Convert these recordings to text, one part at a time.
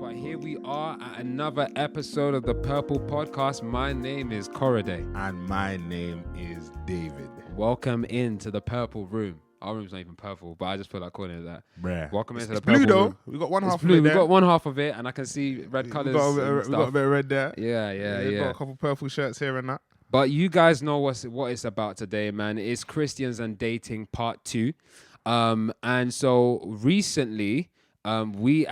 But here we are at another episode of the Purple Podcast. My name is Korade. And my name is David. Welcome into the Purple Room. Our room's not even purple, but I just feel like calling it that. Bruh. Welcome into the blue Purple though. Room. We got one It's half blue. of it We there. got one half of it, and I can see red colours. We got a bit of red there. Yeah. Got a couple purple shirts here and that. But you guys know what it's about today, man. It's Christians and Dating Part 2. And so recently, we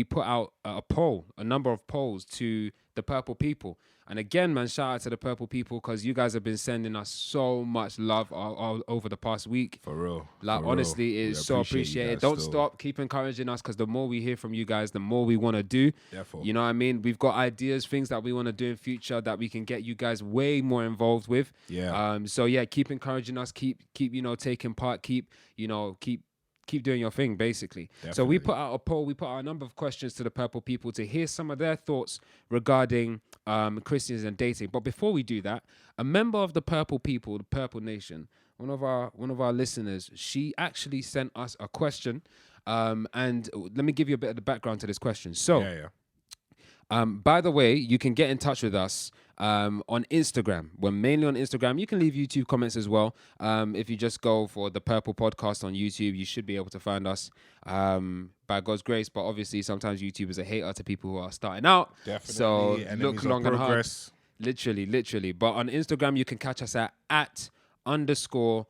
put out a number of polls to the Purple people. And again, man, shout out to the Purple people because you guys have been sending us so much love all over the past week. For real. Like, honestly, it is so appreciated. Don't stop. Keep encouraging us because the more we hear from you guys, the more we want to do. Therefore. You know what I mean? We've got ideas, things that we want to do in future that we can get you guys way more involved with. Yeah. So yeah, keep encouraging us. Keep taking part. Keep doing your thing, basically. Definitely. So we put out a poll. We put out a number of questions to the Purple people to hear some of their thoughts regarding Christians and dating. But before we do that, a member of the Purple people, the Purple Nation, one of our listeners, she actually sent us a question. And let me give you a bit of the background to this question. So, by the way, you can get in touch with us on Instagram. We're mainly on Instagram. You can leave YouTube comments as well. If you just go for the Purple Podcast on YouTube, you should be able to find us by God's grace. But obviously, sometimes YouTube is a hater to people who are starting out. Definitely. So Enemies look long and hard. Progress. Literally. But on Instagram, you can catch us at @_the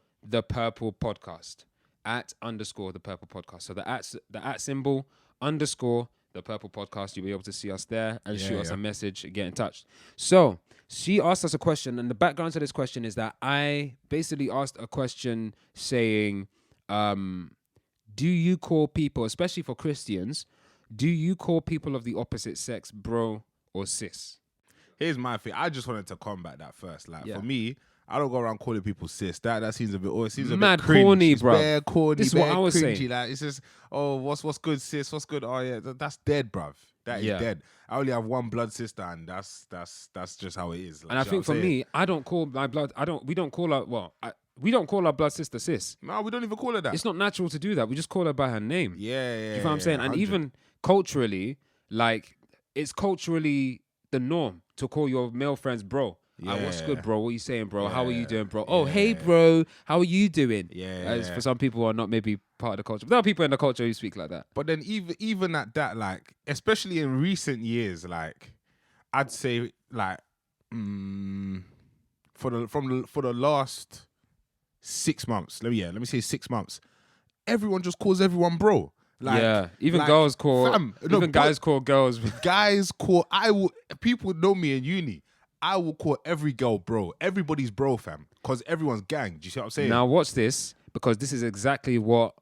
Purple Podcast. @_the Purple Podcast. So the at symbol _ the Purple Podcast. You'll be able to see us there and shoot us a message, get in touch. So she asked us a question, and the background to this question is that I basically asked a question saying, do you call people, especially for Christians, do you call people of the opposite sex bro or sis? Here's my thing. I just wanted to combat that first. Like, for me, I don't go around calling people sis. That seems a bit. It seems a mad bit cringy, corny, bro. Bare corny. This is what I was cringy. saying. Like, it's just, what's good, sis? What's good? Oh yeah, that's dead, bruv. That is dead. I only have one blood sister, and that's just how it is. Like, and I think for me, I don't call my blood. We don't call her. We don't call our blood sister sis. No, we don't even call her that. It's not natural to do that. We just call her by her name. Yeah. Do you know what I'm saying? 100. And even culturally, like, it's culturally the norm to call your male friends bro. What's good, bro? What are you saying, bro? How are you doing, bro? Oh, hey, bro. How are you doing? As for some people who are not maybe part of the culture. But there are people in the culture who speak like that. But then even at that, like, especially in recent years, like, I'd say, like, for the last 6 months, let me say 6 months, everyone just calls everyone bro. Like, even girls call, guys call girls. People know me in uni. I will call every girl bro. Everybody's bro, fam. Because everyone's gang. Do you see what I'm saying? Now watch this, because this is exactly what...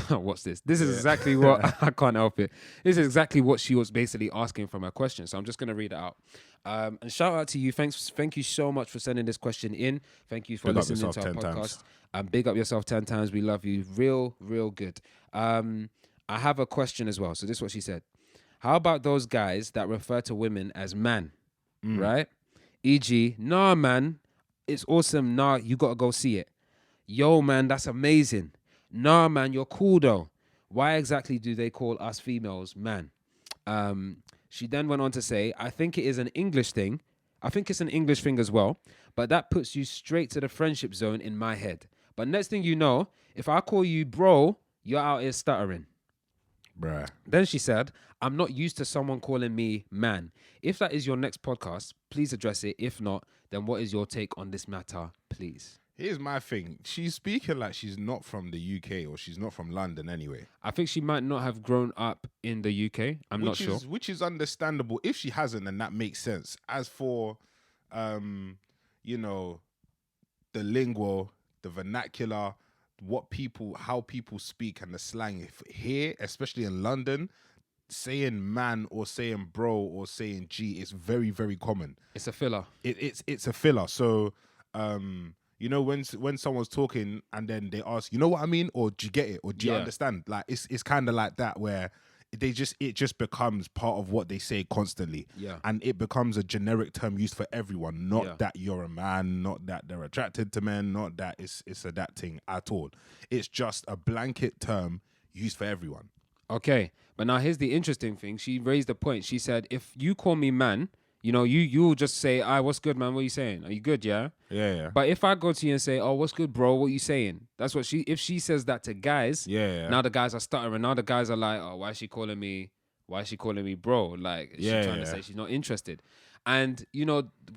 What's this? This is exactly what... I can't help it. This is exactly what she was basically asking from her question. So I'm just going to read it out. And shout out to you. Thank you so much for sending this question in. Thank you for listening to our podcast. Big up yourself 10 times. We love you. Real good. I have a question as well. So this is what she said. How about those guys that refer to women as man? Right? E.g., nah, man, it's awesome. Nah, you got to go see it. Yo, man, that's amazing. Nah, man, you're cool, though. Why exactly do they call us females man? She then went on to say, I think it is an English thing. I think it's an English thing as well. But that puts you straight to the friendship zone in my head. But next thing you know, if I call you bro, you're out here stuttering. Bruh. Then she said, I'm not used to someone calling me man. If that is your next podcast, please address it. If not, then what is your take on this matter, please? Here's my thing. She's speaking like she's not from the UK or she's not from London anyway. I think she might not have grown up in the UK. I'm not sure. Which is understandable. If she hasn't, then that makes sense. As for, the lingual, the vernacular, how people speak and the slang here, especially in London, saying man or saying bro or saying G is very, very common. It's a filler. It's a filler. So, when someone's talking and then they ask, you know what I mean? Or do you get it? Or do you understand? Like, it's kind of like that where it just becomes part of what they say constantly. Yeah. And it becomes a generic term used for everyone. Not Yeah. that you're a man, not that they're attracted to men, not that it's that thing at all. It's just a blanket term used for everyone. Okay. But now here's the interesting thing. She raised a point. She said, if you call me man, you'll just say, what's good, man? What are you saying? Are you good, yeah? Yeah. But if I go to you and say, oh, what's good, bro? What are you saying? That's what if she says that to guys, now the guys are stuttering. Now the guys are like, oh, why is she calling me bro? Like, she's trying to say she's not interested. And,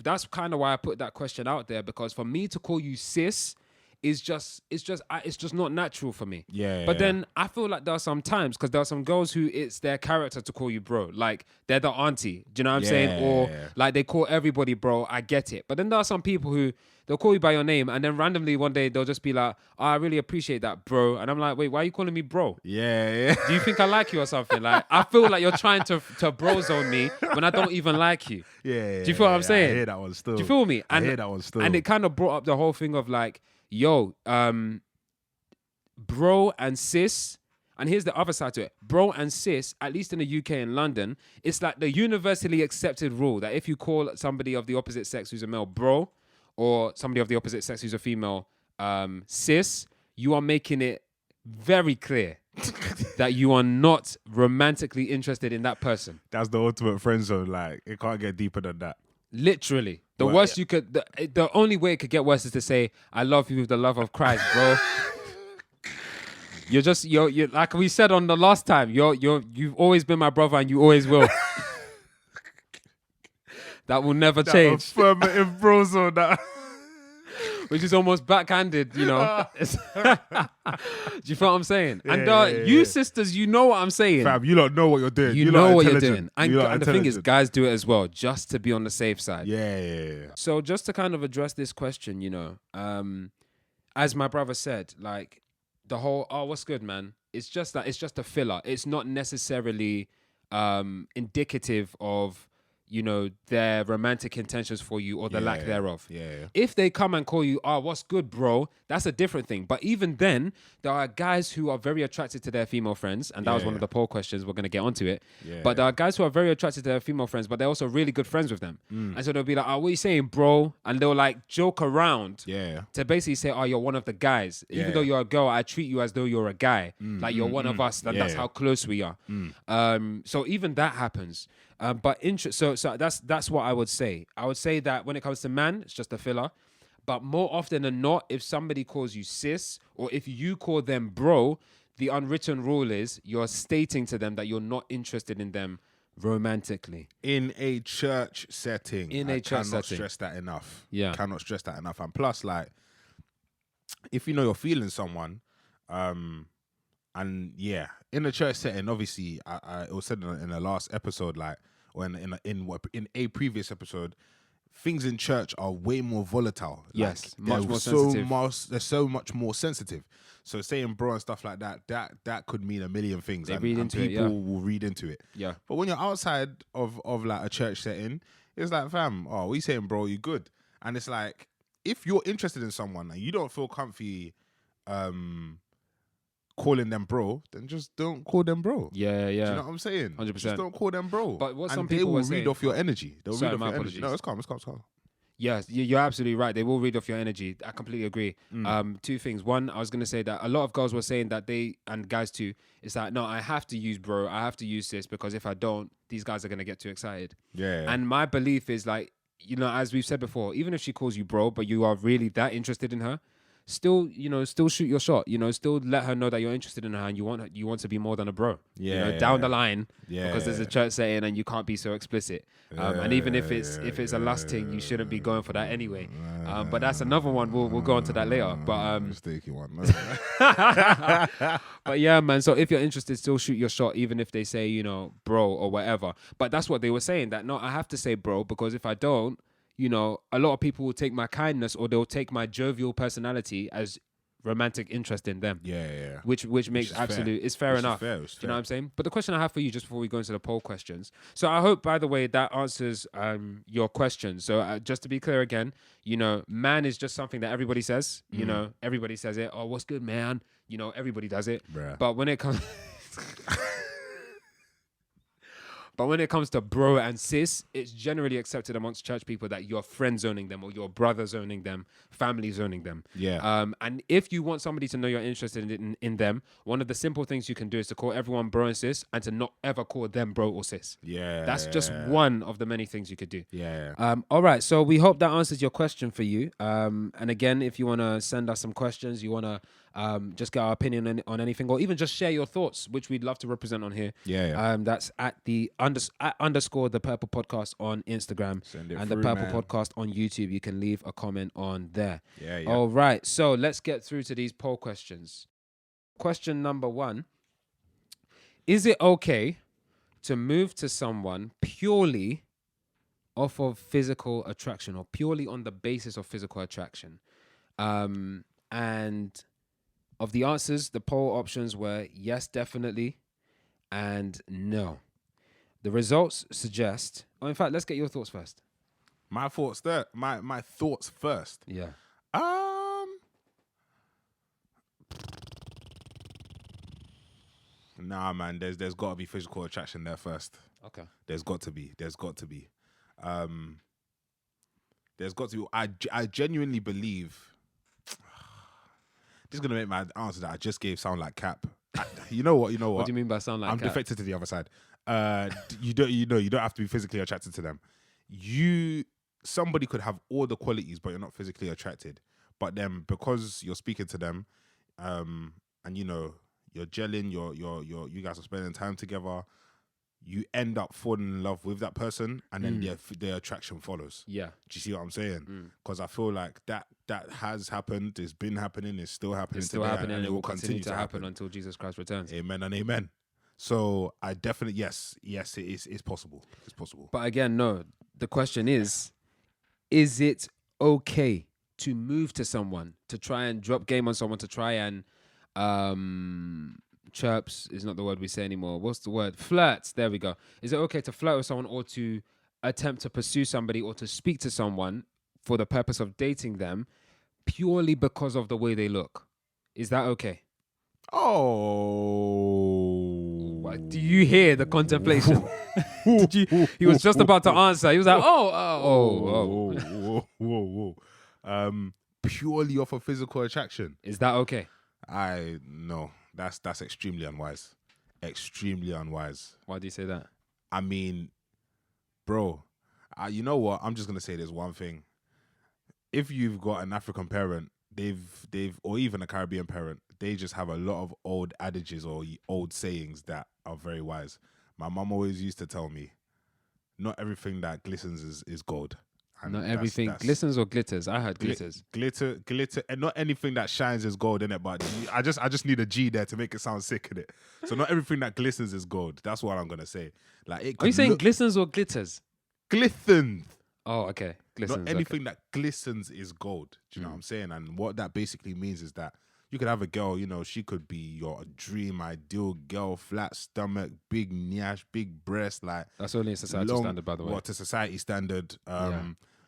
that's kind of why I put that question out there, because for me to call you sis, it's just not natural for me. But then I feel like there are some times, because there are some girls who it's their character to call you bro. Like, they're the auntie. Do you know what I'm saying? Or like they call everybody bro. I get it. But then there are some people who they'll call you by your name, and then randomly one day they'll just be like, oh, I really appreciate that, bro. And I'm like, wait, why are you calling me bro? Yeah. Do you think I like you or something? Like, I feel like you're trying to bro zone me when I don't even like you. Yeah. Do you feel what I'm saying? I hear that one still. Do you feel me? I hear that one still. And it kind of brought up the whole thing of like, yo, bro and sis. And here's the other side to it. Bro and sis, at least in the UK and London, it's like the universally accepted rule that if you call somebody of the opposite sex who's a male bro, or somebody of the opposite sex who's a female sis, you are making it very clear that you are not romantically interested in that person. That's the ultimate friend zone. Like, it can't get deeper than that. Literally. The worst you could... The only way it could get worse is to say, I love you with the love of Christ, bro. You're like we said on the last time, you've always been my brother and you always will. That will never change. Affirmative bro zone, that. Which is almost backhanded, Do you feel what I'm saying? You sisters, you know what I'm saying. Fam, you don't know what you're doing. You know what you're doing. And the thing is, guys do it as well, just to be on the safe side. Yeah. So just to kind of address this question, as my brother said, like the whole, oh, what's good, man? It's just that it's just a filler. It's not necessarily indicative of, their romantic intentions for you or the lack thereof. Yeah. If they come and call you, oh, what's good, bro? That's a different thing. But even then, there are guys who are very attracted to their female friends. And that was one of the poll questions. We're going to get onto it. Yeah. But there are guys who are very attracted to their female friends, but they're also really good friends with them. And so they'll be like, oh, what are you saying, bro? And they'll like joke around to basically say, oh, you're one of the guys. Even though you're a girl, I treat you as though you're a guy. Like you're one of us. That's how close we are. So even that happens. But so that's what I would say. I would say that when it comes to man, it's just a filler. But more often than not, if somebody calls you sis or if you call them bro, the unwritten rule is you're stating to them that you're not interested in them romantically. In a church setting. I cannot stress that enough. Yeah. Cannot stress that enough. And plus, like, if you know you're feeling someone, and yeah, in a church setting, obviously, it was said in the last episode, like, or in a previous episode, things in church are way more volatile. Yes, like, much more sensitive. They're so much more sensitive. So saying bro and stuff like that could mean a million things. They read into it, people will read into it. Yeah. But when you're outside of like a church setting, it's like, fam, oh, we saying bro, you good? And it's like, if you're interested in someone and you don't feel comfy calling them bro, then just don't call them bro. Yeah. Do you know what I'm saying? 100%. Just don't call them bro. But what and some they people will were read saying, off your energy. They'll Sorry, read off my your apologies. energy. No, it's calm. Yes, you're absolutely right. They will read off your energy. I completely agree. Two things. One, I was going to say that a lot of girls were saying that and guys too, it's like, no, I have to use bro. I have to use sis because if I don't, these guys are going to get too excited. Yeah. And my belief is like, as we've said before, even if she calls you bro, but you are really that interested in her, still shoot your shot. Still let her know that you're interested in her and you want to be more than a bro. Down the line. Yeah. Because there's a church setting and you can't be so explicit. And even if it's a lust thing, you shouldn't be going for that anyway. But that's another one. We'll go into that later. But sticky one. but yeah, man. So if you're interested, still shoot your shot, even if they say bro or whatever. But that's what they were saying. That no, I have to say bro because if I don't, a lot of people will take my kindness or they'll take my jovial personality as romantic interest in them. Yeah. Which makes absolute... It's fair enough. Do you know what I'm saying? But the question I have for you, just before we go into the poll questions. So I hope, by the way, that answers your question. So just to be clear again, man is just something that everybody says. Everybody says it. Oh, what's good, man? Everybody does it. Bruh. But when it comes... But when it comes to bro and sis, it's generally accepted amongst church people that you're friend zoning them or your brother zoning them, family zoning them. Yeah. And if you want somebody to know you're interested in them, one of the simple things you can do is to call everyone bro and sis and to not ever call them bro or sis. Yeah. That's just one of the many things you could do. Yeah. All right. So we hope that answers your question for you. And again, if you want to send us some questions, you want to just get our opinion on anything, or even just share your thoughts, which we'd love to represent on here. Yeah. That's at the underscore the Purple Podcast on Instagram and the Purple Podcast on YouTube. You can leave a comment on there. Yeah. All right. So let's get through to these poll questions. Question number 1. Is it okay to move to someone purely off of physical attraction or purely on the basis of physical attraction? And of the answers, the poll options were yes, definitely, and no. The results suggest... Oh, in fact, let's get your thoughts first. My thoughts there. My thoughts first. Yeah. Nah, man. There's got to be physical attraction there first. Okay. There's got to be. There's got to be. I genuinely believe. This is gonna make my answer that I just gave sound like cap. You know what? What do you mean by sound like I'm cap? defected to the other side. You don't have to be physically attracted to them. Somebody could have all the qualities, but you're not physically attracted. But then because you're speaking to them, and you're gelling, you guys are spending time together, you end up falling in love with that person, and then their attraction follows. Yeah. Do you see what I'm saying? Because I feel like that has happened. It's been happening. It's still happening. It's still happening, and it will continue to happen until Jesus Christ returns. Amen and amen. So I definitely yes, it is. It's possible. It's possible. But again, no. The question is it okay to move to someone, to try and drop game on someone, to try and chirps is not the word we say anymore. What's the word? Flirts. There we go. Is it okay to flirt with someone or to attempt to pursue somebody or to speak to someone for the purpose of dating them purely because of the way they look? Is that okay? Oh. What? Do you hear the contemplation? He was just about to answer. He was like, whoa. Purely off of physical attraction. Is that okay? No. That's extremely unwise. Extremely unwise. Why do you say that? I mean, bro, you know what? I'm just gonna say this one thing. If you've got an African parent, they've or even a Caribbean parent, they just have a lot of old adages or old sayings that are very wise. My mum always used to tell me, not everything that glistens is gold. And not everything glistens or glitters. I heard glitters. Glitter, and not anything that shines is gold, innit? But I just need a G there to make it sound sick, innit? So not everything that glistens is gold. That's what I'm gonna say. Like, are you saying glistens or glitters? Glistens. Oh, okay. Glistens. Not anything that glistens is gold. Do you know what I'm saying? And what that basically means is that you could have a girl, she could be your dream, ideal girl, flat stomach, big nyash, big breast, like that's only a society standard, by the way. What to society standard?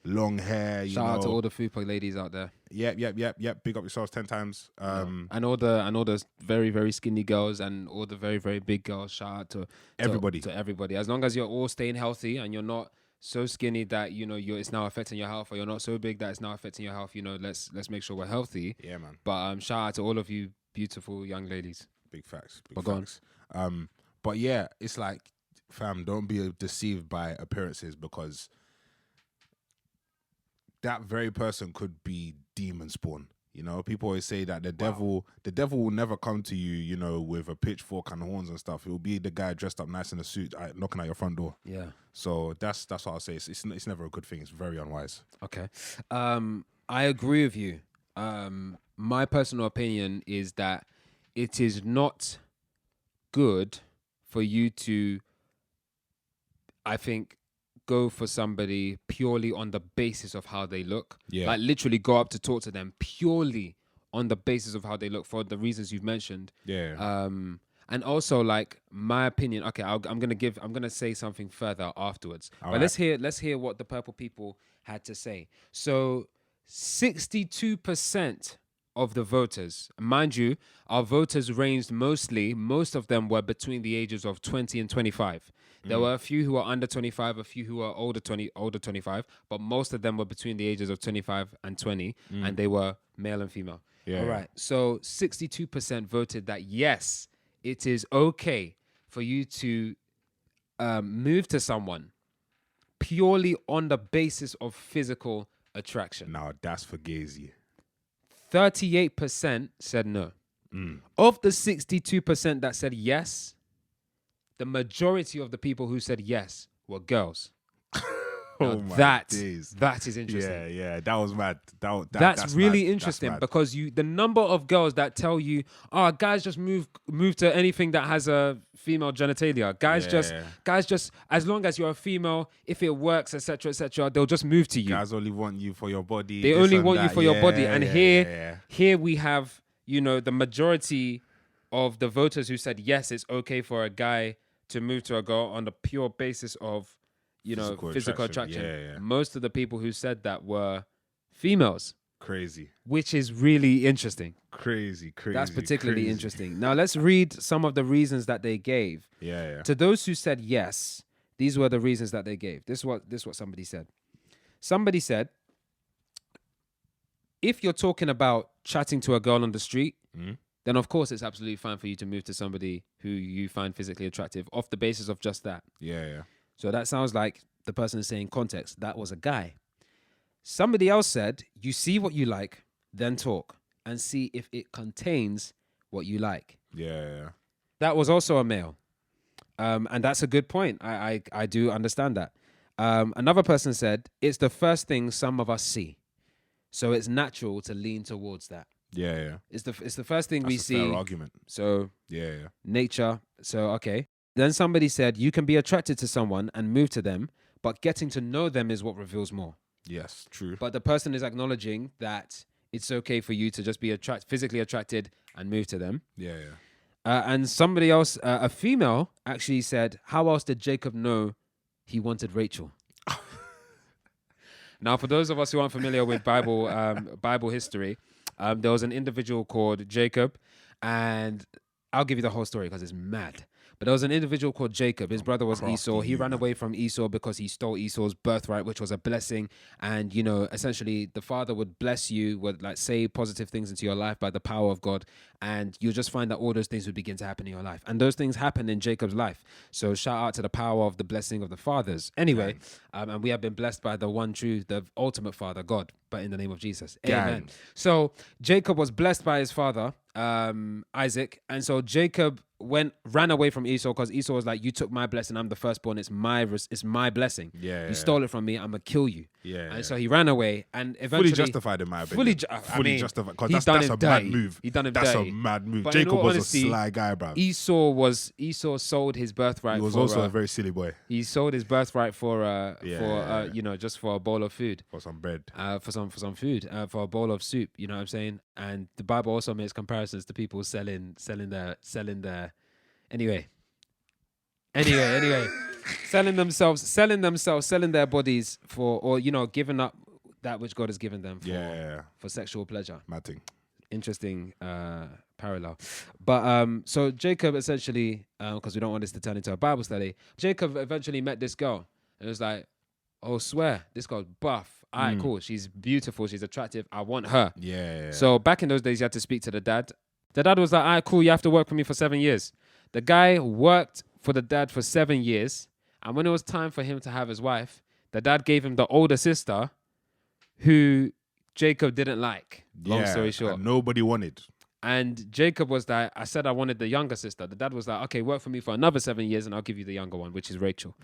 Long hair. Shout out to all the fupa ladies out there. Yep. Big up yourselves 10 times. And all the very, very skinny girls and all the very, very big girls. Shout out to everybody. To everybody. As long as you're all staying healthy and you're not so skinny that it's now affecting your health, or you're not so big that it's now affecting your health. Let's make sure we're healthy. Yeah, man. But shout out to all of you beautiful young ladies. Big facts. Big facts. But yeah, it's like, fam, don't be deceived by appearances, because that very person could be demon spawn. People always say that the devil will never come to you, with a pitchfork and horns and stuff. It will be the guy dressed up nice in a suit, knocking at your front door. Yeah. So that's what I'll say. It's never a good thing. It's very unwise. Okay. I agree with you. My personal opinion is that it is not good for you to, I think, go for somebody purely on the basis of how they look. Yeah. Like literally go up to talk to them purely on the basis of how they look for the reasons you've mentioned. Yeah. And also, like, my opinion. Okay, I'm gonna say something further afterwards. All but right. let's hear what the purple people had to say. So 62% of the voters, mind you, our voters ranged most of them were between the ages of 20 and 25. There were a few who were under 25, a few who were older 25, but most of them were between the ages of 25 and 20, and they were male and female. Yeah. All right. So 62% voted that yes, it is okay for you to move to someone purely on the basis of physical attraction. Now that's fugazi. 38% said no. Of the 62% that said yes, the majority of the people who said yes were girls. Oh my that days. That is interesting. Yeah, that was mad. That's really mad. interesting That's mad. because the number of girls that tell you, "Oh, guys just move to anything that has a female genitalia. Guys just as long as you're a female, if it works, etc., they'll just move to you. Guys only want you for your body. They this only and want you that. for your body." And Yeah. here we have, the majority of the voters who said yes, it's okay for a guy to move to a girl on the pure basis of physical attraction. Yeah. Most of the people who said that were females, Crazy. which is really interesting. Crazy. That's particularly interesting. Now let's read some of the reasons that they gave. Yeah. To those who said yes, these were the reasons that they gave. This is what somebody said. Somebody said, if you're talking about chatting to a girl on the street, then of course it's absolutely fine for you to move to somebody who you find physically attractive off the basis of just that. Yeah. So that sounds like the person is saying context. That was a guy. Somebody else said, you see what you like, then talk and see if it contains what you like. Yeah. That was also a male. And that's a good point. I do understand that. Another person said, it's the first thing some of us see. So it's natural to lean towards that. Yeah. It's the first thing That's we a see. fair argument. So Yeah. nature. So, okay. Then somebody said, you can be attracted to someone and move to them, but getting to know them is what reveals more. Yes, true. But the person is acknowledging that it's okay for you to just be physically attracted and move to them. Yeah. And somebody else, a female, actually said, how else did Jacob know he wanted Rachel? Now, for those of us who aren't familiar with Bible history, there was an individual called Jacob, and I'll give you the whole story because it's mad. But there was an individual called Jacob. His brother was Esau. He ran away from Esau because he stole Esau's birthright, which was a blessing. And, essentially the father would bless you, would say positive things into your life by the power of God. And you'll just find that all those things would begin to happen in your life. And those things happened in Jacob's life. So shout out to the power of the blessing of the fathers. Anyway, and we have been blessed by the one true, the ultimate father, God, but in the name of Jesus. Amen. So Jacob was blessed by his father, Isaac. And so Jacob ran away from Esau because Esau was like, you took my blessing, I'm the firstborn, it's my blessing. You stole it from me, I'm gonna kill you. And so he ran away and eventually fully justified in my opinion. Fully justified because that's a mad move. He done it That's dirty. a mad move. But Jacob in all was honesty, a sly guy, bro. Esau sold his birthright. He was also a very silly boy. He sold his birthright for just for a bowl of food, for some bread, for some food, for a bowl of soup. You know what I'm saying? And the Bible also makes comparisons to people selling their anyway, selling their bodies for, or giving up that which God has given them for sexual pleasure. Mad thing. Interesting parallel. But so Jacob essentially, because we don't want this to turn into a Bible study, Jacob eventually met this girl and it was like, oh, swear, this girl's buff. All right, cool. She's beautiful. She's attractive. I want her. Yeah. So back in those days, you had to speak to the dad. The dad was like, all right, cool. You have to work for me for 7 years. The guy worked for the dad for 7 years. And when it was time for him to have his wife, the dad gave him the older sister who Jacob didn't like. Long story short. And nobody wanted. And Jacob was like, I said I wanted the younger sister. The dad was like, okay, work for me for another 7 years and I'll give you the younger one, which is Rachel.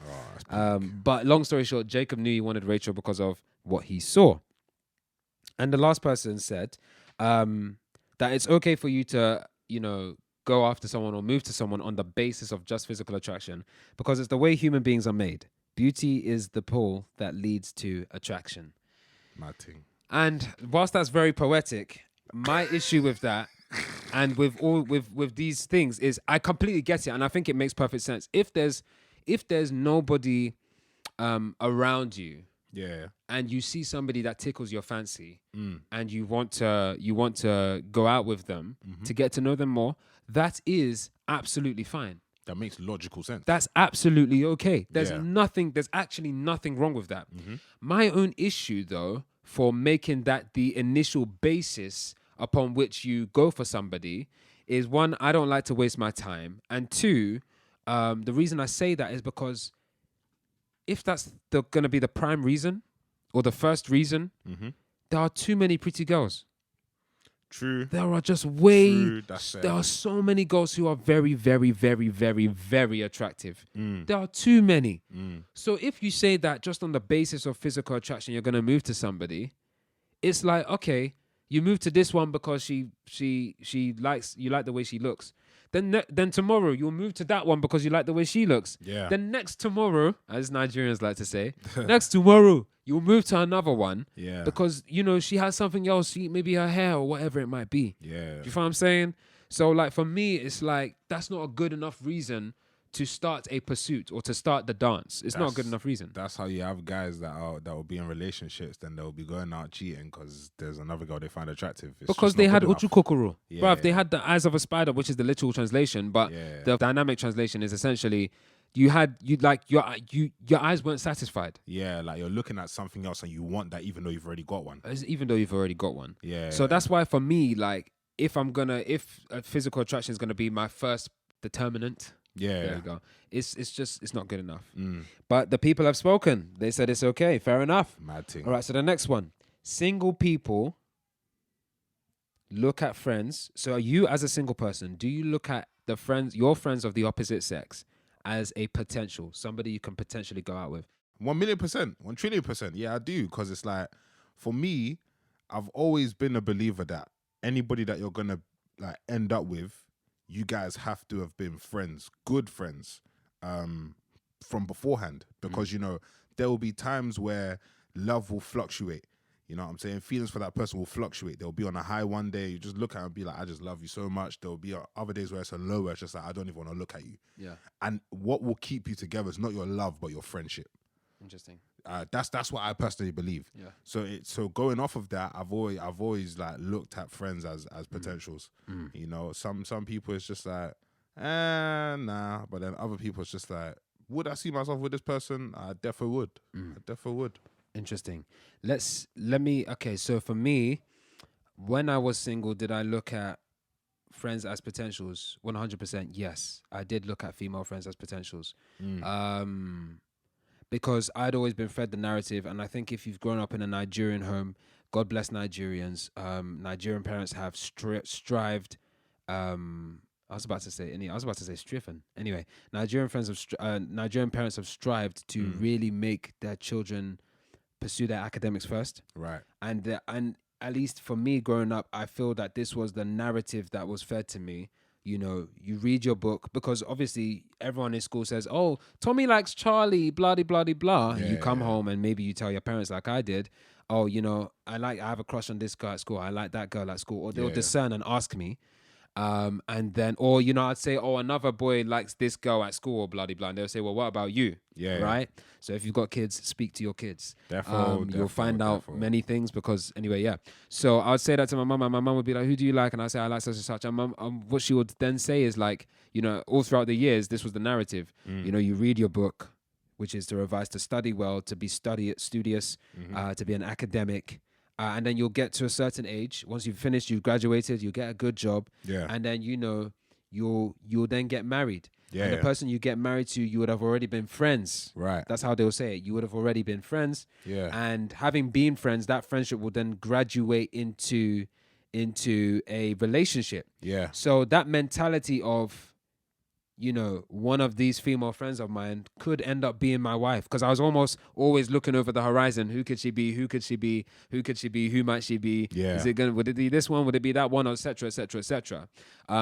But long story short, Jacob knew he wanted Rachel because of what he saw. And the last person said that it's okay for you to, go after someone or move to someone on the basis of just physical attraction because it's the way human beings are made. Beauty is the pull that leads to attraction. Nothing. And whilst that's very poetic, my issue with that and with these things is I completely get it, and I think it makes perfect sense. If there's nobody around you, and you see somebody that tickles your fancy, and you want to go out with them to get to know them more, that is absolutely fine. That makes logical sense. That's absolutely okay. There's Yeah. there's actually nothing wrong with that. Mm-hmm. My own issue, though, for making that the initial basis upon which you go for somebody is, one, I don't like to waste my time. And two, the reason I say that is because if that's going to be the prime reason or the first reason, Mm-hmm. there are too many pretty girls. True. There are just True, that's fair. there are so many girls who are very, very, very, very, very attractive. Mm. There are too many. Mm. So if you say that just on the basis of physical attraction, you're going to move to somebody, it's like, okay, you move to this one because she likes, you like the way she looks. Then tomorrow you'll move to that one because you like the way she looks. Yeah. Then next tomorrow, as Nigerians like to say, next tomorrow you'll move to another one. Yeah. Because, you know, she has something else, maybe her hair or whatever it might be. Yeah. Do you feel what I'm saying? So, like, for me, it's like, that's not a good enough reason to start a pursuit or to start the dance. It's not a good enough reason. That's how you have guys that will be in relationships, then they'll be going out cheating because there's another girl they find attractive. It's Because just they not had good enough. uchu kokoro. Yeah. Bruv, they had the eyes of a spider, which is the literal translation, but Yeah. the dynamic translation is essentially your eyes weren't satisfied. Yeah, like you're looking at something else and you want that even though you've already got one. Even though you've already got one. Yeah. So that's why for me, like, if physical attraction is gonna be my first determinant, Yeah. there you go. It's not good enough. Mm. But the people have spoken. They said it's okay. Fair enough. Mad thing. All right. So the next one, single people look at friends. So you, as a single person, do you look at your friends of the opposite sex, as a potential, somebody you can potentially go out with? 1,000,000%, 1,000,000,000%. Yeah, I do. Because it's like, for me, I've always been a believer that anybody that you're going to like end up with, you guys have to have been friends, good friends, from beforehand. Because, you know, there will be times where love will fluctuate. You know what I'm saying? Feelings for that person will fluctuate. They'll be on a high one day. You just look at it and be like, I just love you so much. There'll be other days where it's a low, where it's just like, I don't even want to look at you. Yeah. And what will keep you together is not your love, but your friendship. Interesting. That's what I personally believe. Yeah. So going off of that, I've always like looked at friends as potentials. You know, some people it's just like, nah. But then other people it's just like, would I see myself with this person? I definitely would. I definitely would. Interesting. Okay, so for me, when I was single, did I look at friends as potentials? 100% yes. I did look at female friends as potentials. Because I'd always been fed the narrative, and I think if you've grown up in a Nigerian home, God bless Nigerians, Nigerian parents have strived, I was about to say striven. Anyway, Nigerian parents have strived to really make their children pursue their academics first. Right. And at least for me growing up, I feel that this was the narrative that was fed to me. You know, you read your book, because obviously everyone in school says, oh, Tommy likes Charlie, blah, blah, blah, blah. Yeah, You come home and maybe you tell your parents, like I did, oh, you know, I have a crush on this girl at school. I like that girl at school. Or they'll discern and ask me. And then, or, you know, I'd say, oh, another boy likes this girl at school, or blah, blah, blah. And they'll say, well, what about you? Yeah. Right? So if you've got kids, speak to your kids. You'll find out many things, because anyway, yeah. So I would say that to my mum, and my mum would be like, who do you like? And I say, I like such and such. And what she would then say is like, you know, all throughout the years, this was the narrative. You know, you read your book, which is to revise, to study well, to be studious, to be an academic. And then you'll get to a certain age. Once you've finished, you've graduated, you get a good job. Yeah. And then, you know, you'll then get married. Yeah. And the person you get married to, you would have already been friends. Right. That's how they'll say it. You would have already been friends. Yeah. And having been friends, that friendship will then graduate into a relationship. Yeah. So that mentality of, you know, one of these female friends of mine could end up being my wife, because I was almost always looking over the horizon. Who could she be? Who could she be? Who could she be? Who might she be? Yeah. Would it be this one? Would it be that one? Et cetera, et cetera, et cetera.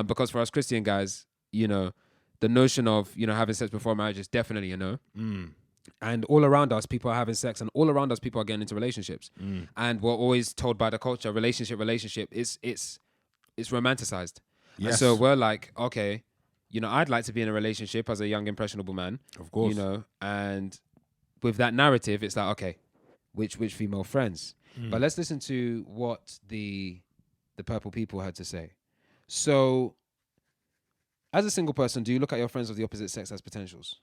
Because for us Christian guys, you know, the notion of, you know, having sex before marriage is definitely a no. And all around us, people are having sex, and all around us, people are getting into relationships. And we're always told by the culture, relationship, it's romanticized. Yes. And so we're like, okay, you know, I'd like to be in a relationship as a young, impressionable man. Of course. You know, and with that narrative, it's like, okay, which female friends? But let's listen to what the Purple People had to say. So As a single person, do you look at your friends of the opposite sex as potentials?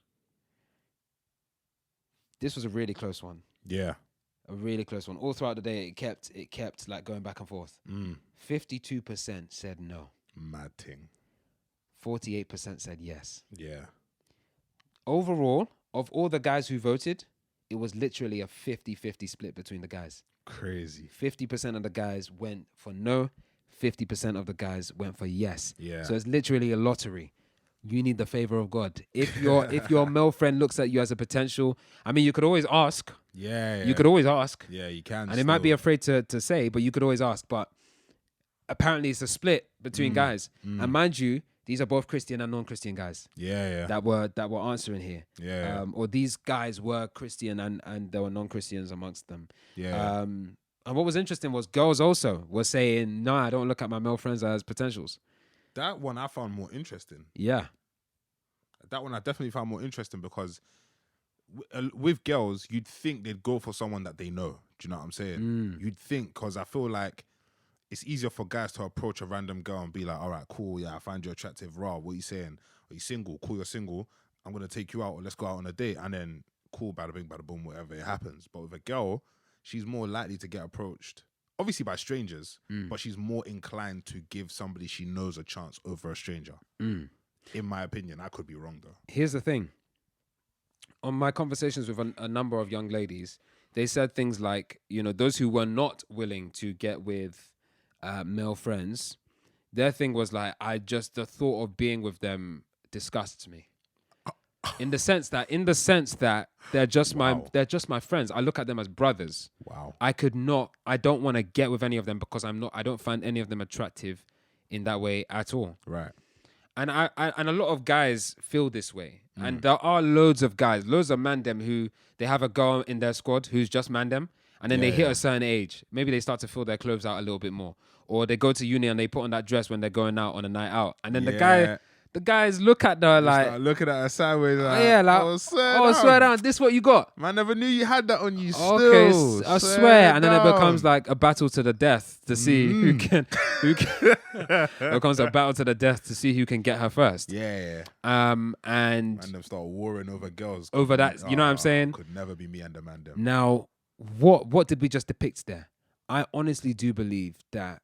This was a really close one. Yeah. A really close one. All throughout the day, it kept like going back and forth. 52% said no. Mad thing. 48% said yes. Yeah. Overall, of all the guys who voted, it was literally a 50-50 split between the guys. Crazy. 50% of the guys went for no, 50% of the guys went for yes. Yeah. So it's literally a lottery. You need the favor of God. If your male friend looks at you as a potential, I mean, you could always ask. Yeah. You could always ask. Yeah, you can. And they might be afraid to say, but you could always ask. But apparently it's a split between guys. And mind you, these are both Christian and non-Christian guys. Yeah. That were answering here. Yeah. Or these guys were Christian and there were non-Christians amongst them. Yeah. And what was interesting was girls also were saying, no, I don't look at my male friends as potentials. That one I found more interesting. Yeah. That one I definitely found more interesting because with girls, you'd think they'd go for someone that they know. Do you know what I'm saying? You'd think, because I feel like it's easier for guys to approach a random girl and be like, all right, cool, yeah, I find you attractive, raw, what are you saying? Are you single? Cool, you're single. I'm going to take you out or let's go out on a date. And then, cool, bada bing, bada boom, whatever, it happens. But with a girl, she's more likely to get approached, obviously by strangers, but she's more inclined to give somebody she knows a chance over a stranger. In my opinion. I could be wrong, though. Here's the thing. On my conversations with a number of young ladies, they said things like, those who were not willing to get with male friends, their thing was like, the thought of being with them disgusts me. In the sense that they're just my friends. I look at them as brothers. Wow. I don't want to get with any of them because I don't find any of them attractive in that way at all. Right. And and a lot of guys feel this way. And there are loads of mandem who they have a girl in their squad who's just mandem. And then they hit a certain age. Maybe they start to fill their clothes out a little bit more. Or they go to uni and they put on that dress when they're going out on a night out. And then the guys look at her like... looking at her sideways like... Yeah, like... swear down. This what you got? Man, never knew you had that on you still. Okay, I swear. And then it becomes like a battle to the death to see who can... It becomes a battle to the death to see who can get her first. Yeah. And them start warring over girls. Over that, you know what I'm saying? Could never be me and the man them. Now, what did we just depict there? I honestly do believe that...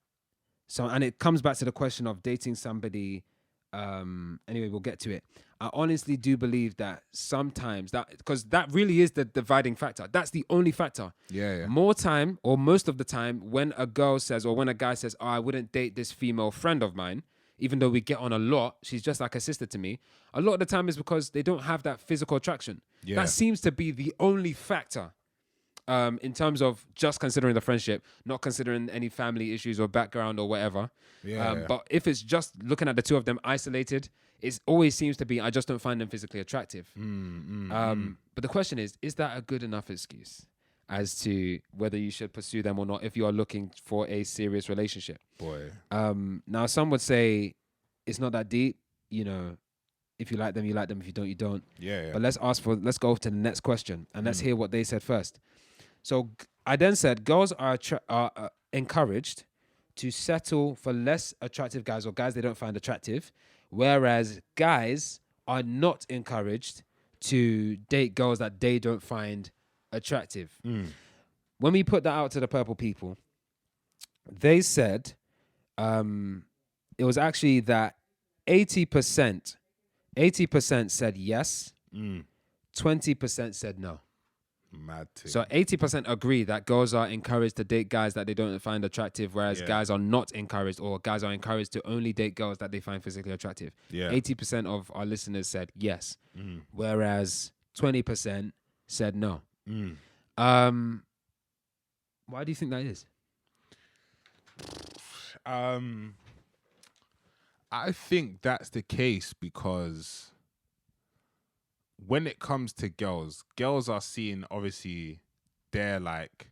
and it comes back to the question of dating somebody... anyway, we'll get to it. I honestly do believe that sometimes because that really is the dividing factor. That's the only factor. Yeah. More time or most of the time when a girl says or when a guy says, I wouldn't date this female friend of mine, even though we get on a lot, she's just like a sister to me. A lot of the time is because they don't have that physical attraction. Yeah. That seems to be the only factor. In terms of just considering the friendship, not considering any family issues or background or whatever. But if it's just looking at the two of them isolated, it always seems to be, I just don't find them physically attractive. But the question is that a good enough excuse as to whether you should pursue them or not if you are looking for a serious relationship? Boy. Now, some would say it's not that deep. If you like them, you like them. If you don't, you don't. Yeah. But let's go to the next question and let's hear what they said first. So I then said, girls are encouraged to settle for less attractive guys or guys they don't find attractive, whereas guys are not encouraged to date girls that they don't find attractive. When we put that out to the purple people, they said it was actually that 80% said yes, 20% said no. Mad thing. So 80% agree that girls are encouraged to date guys that they don't find attractive, whereas guys are not encouraged, or guys are encouraged to only date girls that they find physically attractive. 80% of our listeners said yes, whereas 20% said no. Why do you think that is? I think that's the case because when it comes to girls are seen, obviously, they're like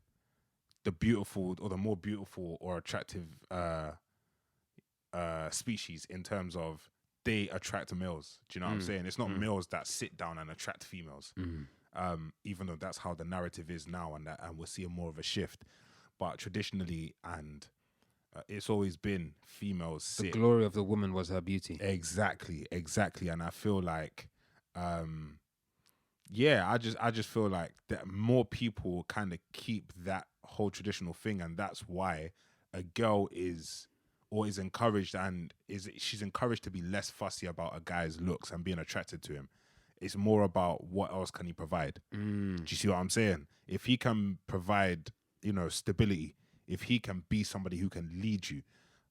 the beautiful or the more beautiful or attractive species in terms of they attract males. Do you know what I'm saying? It's not males that sit down and attract females. Even though that's how the narrative is now, and we're seeing more of a shift. But traditionally and it's always been females The sit. glory of the woman was her beauty. Exactly. And I feel like, yeah, I just feel like that more people kind of keep that whole traditional thing, and that's why a girl is encouraged, and she's encouraged to be less fussy about a guy's looks and being attracted to him. It's more about what else can he provide. Do you see what I'm saying? If he can provide, stability, if he can be somebody who can lead you,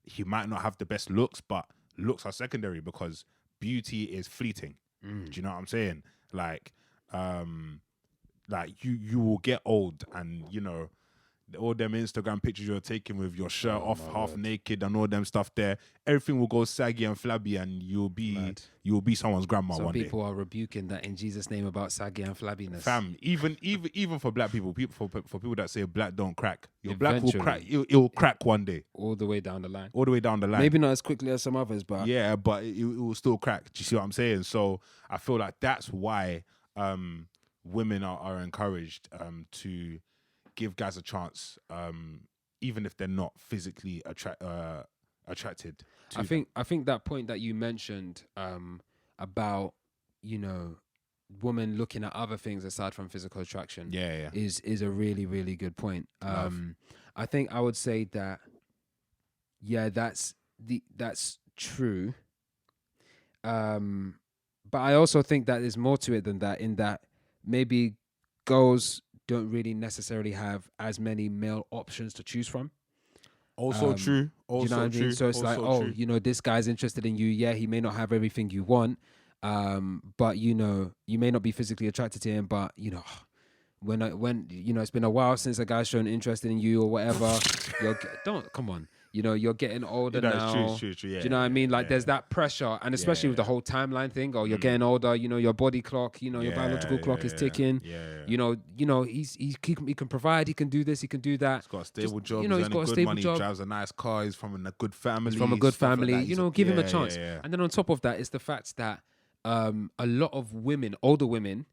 he might not have the best looks, but looks are secondary because beauty is fleeting. Do you know what I'm saying? Like you will get old, and all them Instagram pictures you're taking with your shirt off, half naked, and all them stuff there, everything will go saggy and flabby, and you'll be someone's grandma Some one day. people are rebuking that in Jesus' name about saggy and flabbiness. Fam, even for black people, for people that say black don't crack, your black will Eventually. crack. It'll crack one day, all the way down the line. Maybe not as quickly as some others, but yeah, but it will still crack. Do you see what I'm saying? So I feel like that's why women are encouraged to give guys a chance, even if they're not physically attracted to I think that point that you mentioned about women looking at other things aside from physical attraction is a really, really good point. I think I would say that that's true, but I also think that there's more to it than that, in that maybe girls don't really necessarily have as many male options to choose from. Also true. Also you know what I mean? true. So it's like, true. This guy's interested in you. Yeah, he may not have everything you want, but you may not be physically attracted to him. But when it's been a while since a guy's shown interest in you or whatever. Come on. You're getting older now. True. Yeah, do you know what I mean? Like, there's that pressure, and especially with the whole timeline thing. You're getting older. Your body clock. Your biological clock is ticking. He can provide. He can do this. He can do that. He's got a stable job. He's got a stable money. job. He drives a nice car. He's from a good family. Give him a chance. And then on top of that, it's the fact that a lot of women, older women,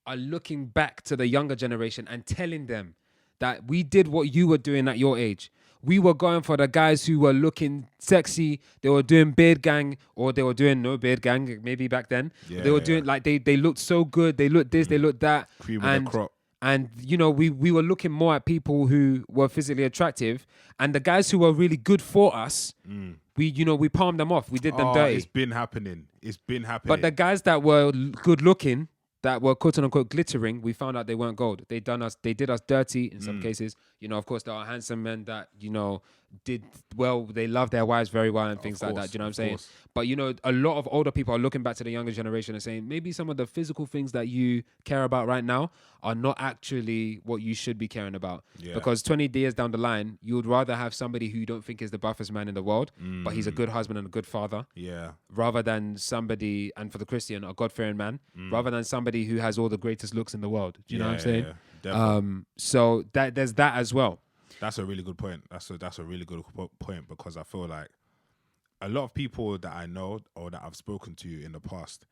are looking back to the younger generation and telling them that we did what you were doing at your age. We were going for the guys who were looking sexy. They were doing beard gang, or they were doing no beard gang, maybe back then. They were doing like they looked so good. They looked this, they looked that. Cream with the crop. And we were looking more at people who were physically attractive, and the guys who were really good for us, we palmed them off. We did them dirty. It's been happening. But the guys that were good looking, that were quote unquote glittering, we found out they weren't gold. They did us dirty in some cases. Of course, there are handsome men that did well. They love their wives very well and things like that. Do you know what I'm saying? But a lot of older people are looking back to the younger generation and saying maybe some of the physical things that you care about right now are not actually what you should be caring about. Because 20 years down the line, you would rather have somebody who you don't think is the buffest man in the world, but he's a good husband and a good father. Rather than somebody, and for the Christian, a God-fearing man, rather than somebody who has all the greatest looks in the world. Do you know what I'm saying? So there's that as well. That's a really good point. That's a really good point, because I feel like a lot of people that I know or that I've spoken to in the past,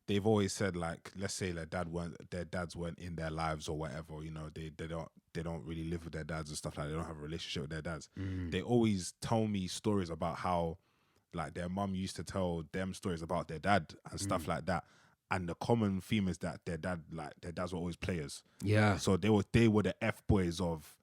they've always said, like, let's say their dads weren't in their lives or whatever. They don't really live with their dads and stuff like that. They don't have a relationship with their dads. They always tell me stories about how, like, their mum used to tell them stories about their dad and stuff like that. And the common theme is that their dads were always players. Yeah. So they were the F boys of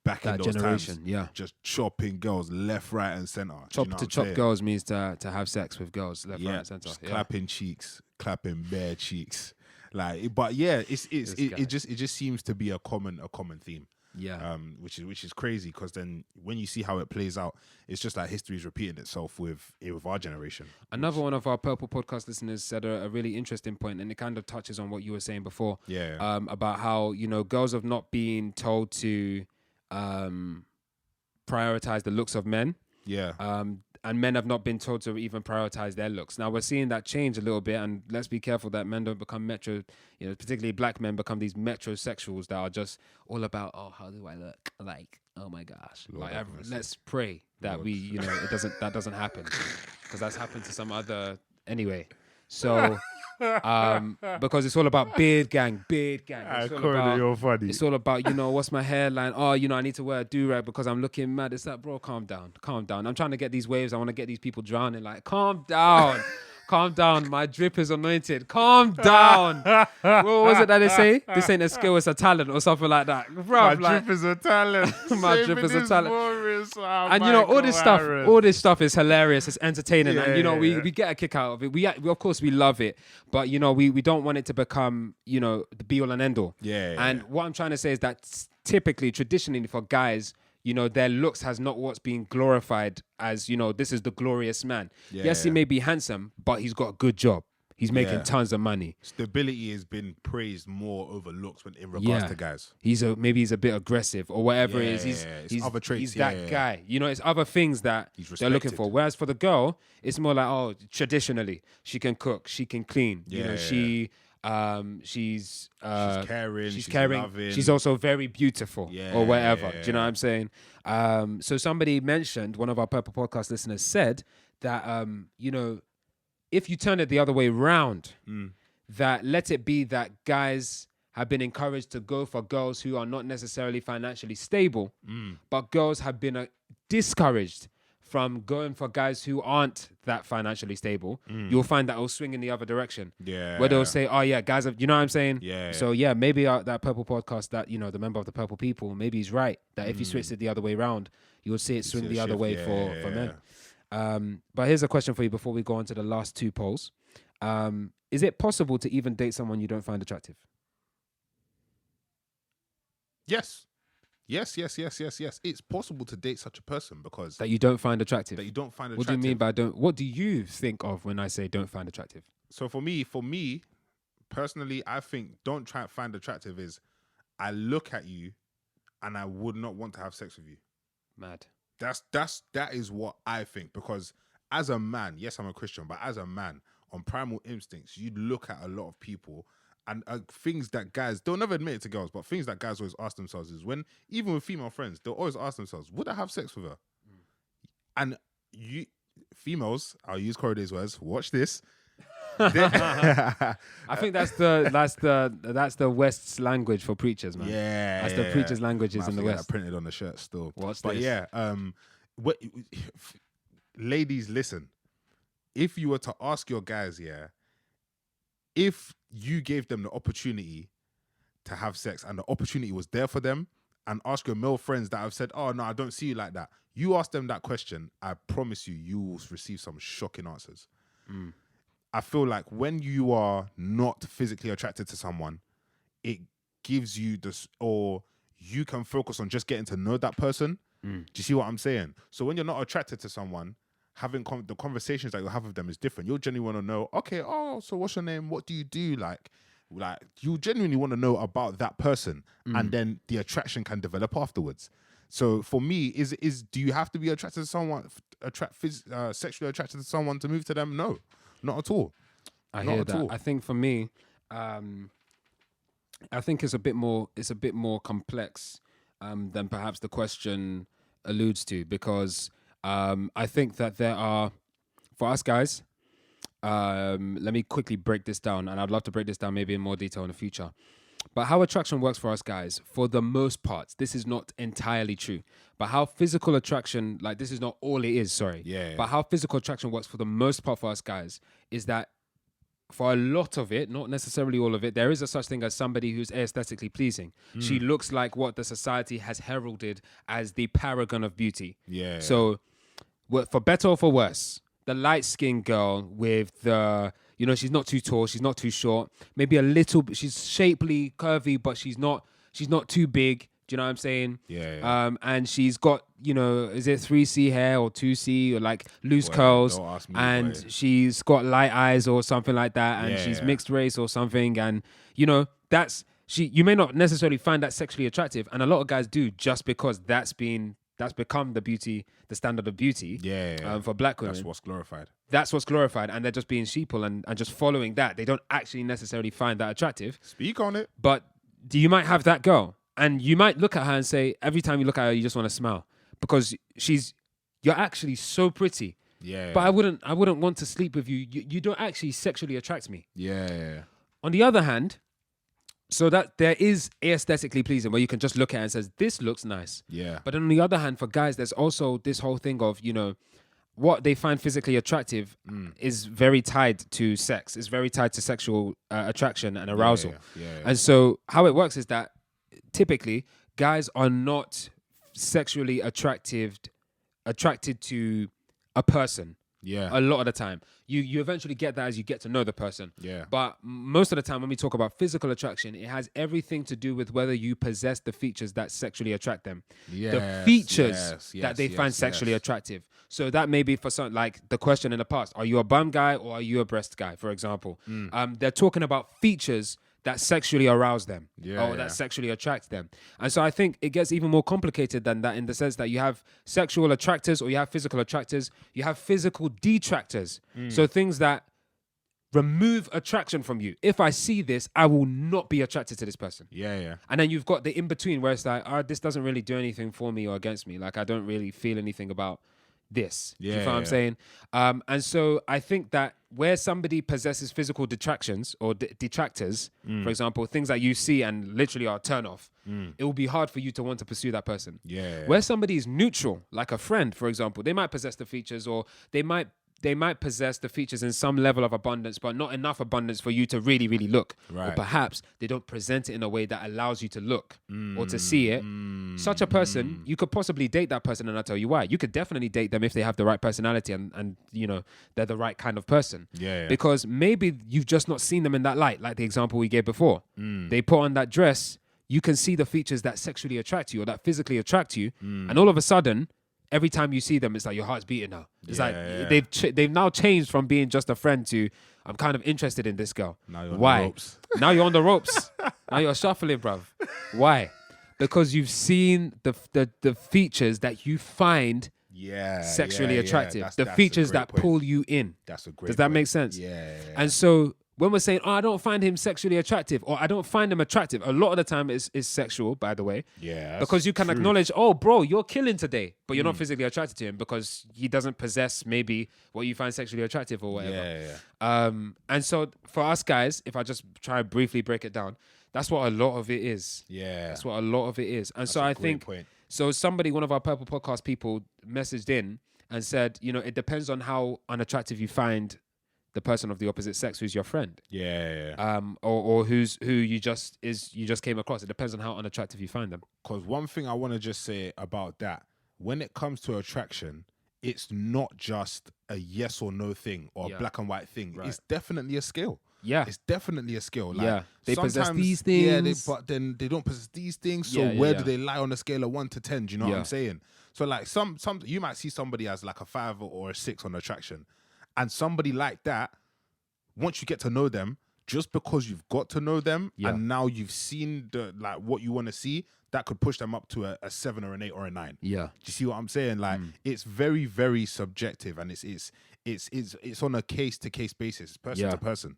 back that in those generation, times, just chopping girls left, right, and center. Chop girls means to have sex with girls left, right, and center. Clapping cheeks, clapping bare cheeks, like. But yeah, it just seems to be a common theme. Yeah. Which is crazy, because then when you see how it plays out, it's just like history is repeating itself with our generation. Another one of our Purple Podcast listeners said a really interesting point, and it kind of touches on what you were saying before. Yeah. About how girls have not been told to prioritize the looks of men. Yeah. And men have not been told to even prioritize their looks. Now we're seeing that change a little bit, and let's be careful that men don't become particularly black men become these metrosexuals that are just all about, how do I look? Like, oh my gosh. Let's pray that that doesn't happen, because that's happened to some other anyway. So Because it's all about beard gang. I call you're funny. It's all about, you know, what's my hairline? Oh, you know, I need to wear a do-rag because I'm looking mad. It's like, bro, calm down. I'm trying to get these waves. I want to get these people drowning. Like, calm down. Calm down. My drip is anointed. Calm down. What was it that they say? This ain't a skill, it's a talent or something like that. Bruv, My drip is a talent. My drip is a talent. Oh, and you know, all this stuff is hilarious. It's entertaining. And you know, we get a kick out of it. We of course we love it. But you know, we don't want it to become, you know, the be all and end all. And what I'm trying to say is that typically, traditionally for guys, you know, their looks has not what's being glorified as, you know, this is the glorious man. Yes, he may be handsome, but he's got a good job. He's making tons of money. Stability has been praised more over looks when in regards to guys. Maybe he's a bit aggressive or whatever it is. He's other traits. He's that guy. You know, it's other things that they're looking for. Whereas for the girl, it's more like, oh, traditionally, she can cook, she can clean. You know, she's caring, she's loving. She's also very beautiful or whatever. Do you know what I'm saying? So somebody mentioned, one of our Purple Podcast listeners said that, you know, if you turn it the other way round, that let it be that guys have been encouraged to go for girls who are not necessarily financially stable, but girls have been discouraged from going for guys who aren't that financially stable. You'll find that it'll swing in the other direction. Where they'll say, oh yeah, guys, you know what I'm saying? So yeah, maybe that Purple Podcast, that, you know, the member of the Purple People, maybe he's right, that if you switch it the other way round, you'll see it swing the other way for men. But here's a question for you before we go on to the last two polls. Is it possible to even date someone you don't find attractive? Yes. It's possible to date such a person because that you don't find attractive. What do you mean by don't? What do you think of when I say don't find attractive? So for me personally, I think don't try to find attractive is I look at you and I would not want to have sex with you. Mad. That is what I think, because as a man, yes, I'm a Christian, but as a man, on primal instincts, you look at a lot of people and things that guys, they'll never admit it to girls, but things that guys always ask themselves is when, even with female friends, they'll always ask themselves, would I have sex with her? And you, females, I'll use Corridor's words, watch this. I think that's the West's language for preachers, man. That's the preachers' languages in the West. Printed on the shirt still. What's but this? Yeah, ladies, listen. If you were to ask your guys, if you gave them the opportunity to have sex and the opportunity was there for them, and ask your male friends that have said, oh no, I don't see you like that. You ask them that question, I promise you will receive some shocking answers. I feel like when you are not physically attracted to someone, it gives you this, or you can focus on just getting to know that person. Do you see what I'm saying? So when you're not attracted to someone, having the conversations that you'll have with them is different. You'll genuinely want to know, okay, so what's your name? What do you do? Like you genuinely want to know about that person, and then the attraction can develop afterwards. So for me, is do you have to be attracted to someone, sexually attracted to someone to move to them? No. Not at all. I hear that. I think for me, I think it's a bit more complex than perhaps the question alludes to, because I think that there are, for us guys, let me quickly break this down, and I'd love to break this down maybe in more detail in the future. But how attraction works for us guys, for the most part, this is not entirely true, but how physical attraction, like this is not all it is, sorry. But how physical attraction works for the most part for us guys is that for a lot of it, not necessarily all of it, there is a such thing as somebody who's aesthetically pleasing. She looks like what the society has heralded as the paragon of beauty. So for better or for worse, the light-skinned girl with the, you know, she's not too tall, she's not too short, maybe a little bit, she's shapely, curvy, but she's not too big. Do you know what I'm saying? And she's got, you know, is it 3C hair or 2C or like loose curls, and she's got light eyes or something like that, and she's mixed race or something, and you know, you may not necessarily find that sexually attractive, and a lot of guys do, just because that's become the standard of beauty for black women. That's what's glorified. And they're just being sheeple and just following that. They don't actually necessarily find that attractive. Speak on it. But you might have that girl, and you might look at her and say, every time you look at her, you just want to smile, because you're actually so pretty. Yeah. But I wouldn't want to sleep with you. You don't actually sexually attract me. Yeah. On the other hand, so that there is aesthetically pleasing where you can just look at it and says, this looks nice. Yeah. But on the other hand, for guys, there's also this whole thing of, what they find physically attractive is very tied to sex. It's very tied to sexual attraction and arousal. Yeah. And so how it works is that typically guys are not sexually attracted to a person. Yeah. A lot of the time. You eventually get that as you get to know the person. Yeah. But most of the time when we talk about physical attraction, it has everything to do with whether you possess the features that sexually attract them. The features that they find sexually attractive. So that may be for something like the question in the past, are you a bum guy or are you a breast guy, for example? They're talking about features that sexually arouse them that sexually attract them. And so I think it gets even more complicated than that in the sense that you have sexual attractors or you have physical attractors, you have physical detractors. So things that remove attraction from you. If I see this, I will not be attracted to this person. Yeah. And then you've got the in-between where it's like, this doesn't really do anything for me or against me. Like I don't really feel anything about this. Yeah. You know what I'm saying? And so I think that where somebody possesses physical detractions or detractors, for example, things that you see and literally are a turn off, it will be hard for you to want to pursue that person. Yeah. Where somebody is neutral, like a friend, for example, they might possess the features or they might possess the features in some level of abundance, but not enough abundance for you to really, really look. Right. Or perhaps they don't present it in a way that allows you to look or to see it. Such a person, you could possibly date that person, and I'll tell you why. You could definitely date them if they have the right personality and they're the right kind of person. Yeah. Because maybe you've just not seen them in that light, like the example we gave before. They put on that dress, you can see the features that sexually attract you or that physically attract you, and all of a sudden, every time you see them, it's like your heart's beating now. It's they've now changed from being just a friend to I'm kind of interested in this girl. Now you're on Why? the ropes. Now you're on the ropes. Now you're shuffling, bruv. Why? Because you've seen the features that you find sexually attractive. The features that pull you in. That's a great Does that point. make sense? Yeah. And so when we're saying, I don't find him sexually attractive or I don't find him attractive, a lot of the time is sexual, by the way. Yeah. Because you can acknowledge, bro, you're killing today, but you're not physically attracted to him because he doesn't possess maybe what you find sexually attractive or whatever. Yeah. And so for us guys, if I just try and briefly break it down, that's what a lot of it is. Yeah. That's what a lot of it is. And so I think, point. so somebody, one of our Purple Podcast people messaged in and said, it depends on how unattractive you find the person of the opposite sex who's your friend. Yeah. Or who you just came across. It depends on how unattractive you find them. Because one thing I want to just say about that, when it comes to attraction, it's not just a yes or no thing or a black and white thing. Right. It's definitely a skill. Yeah. It's definitely a skill. Like, they possess these things. Yeah, but then they don't possess these things. So where do they lie on a scale of 1 to 10? Do you know what I'm saying? So like some you might see somebody as like a 5 or a 6 on attraction. And somebody like that, once you get to know them, just because you've got to know them and now you've seen what you want to see, that could push them up to a 7 or an 8 or a 9. Yeah. Do you see what I'm saying? Like it's very, very subjective and it's on a case to case basis, person to person.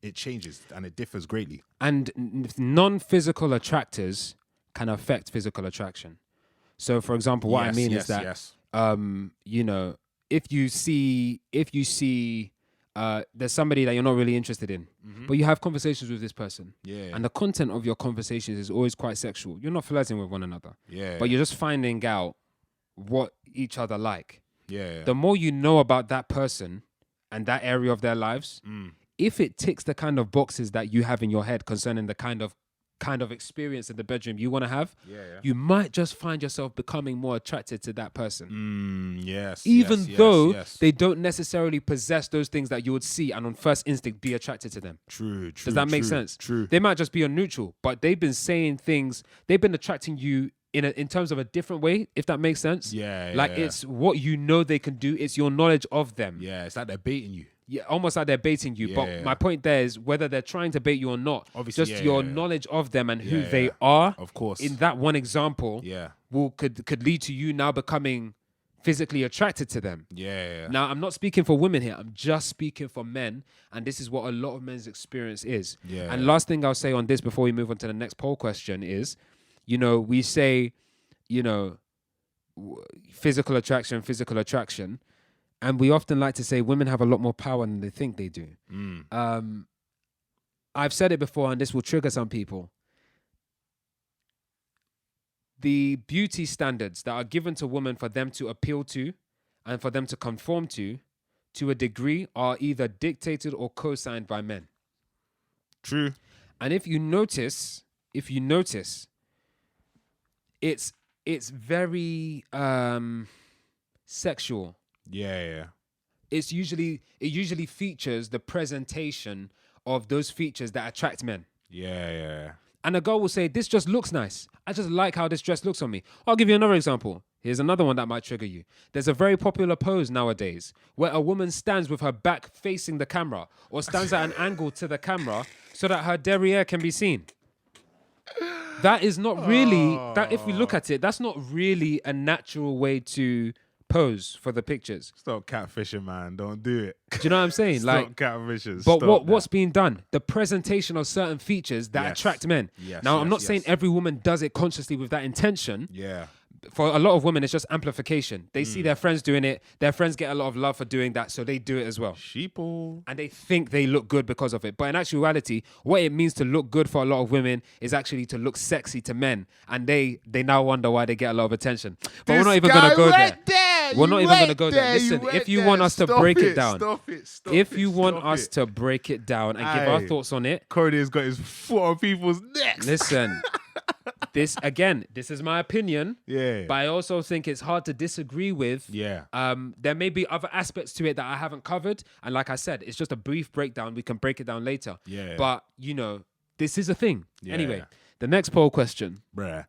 It changes and it differs greatly. And non-physical attractors can affect physical attraction. So for example, what I mean is that if you see there's somebody that you're not really interested in, but you have conversations with this person, and the content of your conversations is always quite sexual. You're not flirting with one another, but you're just finding out what each other like. The more you know about that person and that area of their lives, if it ticks the kind of boxes that you have in your head concerning the kind of experience in the bedroom you want to have, you might just find yourself becoming more attracted to that person. Even though they don't necessarily possess those things that you would see and on first instinct be attracted to them. True. Does that make sense? True. They might just be on neutral, but they've been saying things, they've been attracting you in terms of a different way, if that makes sense. It's what you know they can do, it's your knowledge of them. It's like they're baiting you. Yeah, almost like they're baiting you. But my point there is whether they're trying to bait you or not, obviously, just your knowledge of them and who they are, of course, in that one example, could lead to you now becoming physically attracted to them. Now, I'm not speaking for women here. I'm just speaking for men. And this is what a lot of men's experience is. And last thing I'll say on this before we move on to the next poll question is, we say, physical attraction. And we often like to say women have a lot more power than they think they do. I've said it before, and this will trigger some people. The beauty standards that are given to women for them to appeal to and for them to conform to a degree, are either dictated or co-signed by men. True. And if you notice, it's very sexual. Yeah. It usually features the presentation of those features that attract men. Yeah. And a girl will say, this just looks nice. I just like how this dress looks on me. I'll give you another example. Here's another one that might trigger you. There's a very popular pose nowadays where a woman stands with her back facing the camera or stands at an angle to the camera so that her derriere can be seen. That is not really, that if we look at it, that's not really a natural way to pose for the pictures. Stop catfishing, man. Don't do it. Do you know what I'm saying? Stop catfishing. But what's being done? The presentation of certain features that attract men. Now, I'm not saying every woman does it consciously with that intention. Yeah. For a lot of women, it's just amplification. They see their friends doing it. Their friends get a lot of love for doing that, so they do it as well. Sheeple. And they think they look good because of it. But in actuality, what it means to look good for a lot of women is actually to look sexy to men. And they now wonder why they get a lot of attention. But we're not even going to go there. We're not even going to go there. Listen, if you want us to break it down, if you want us to break it down and give our thoughts on it, Cody's got his foot on people's necks. Listen, this is my opinion. Yeah. But I also think it's hard to disagree with. Yeah. There may be other aspects to it that I haven't covered. And like I said, it's just a brief breakdown. We can break it down later. Yeah. But, this is a thing. Yeah. Anyway, the next poll question. Bruh.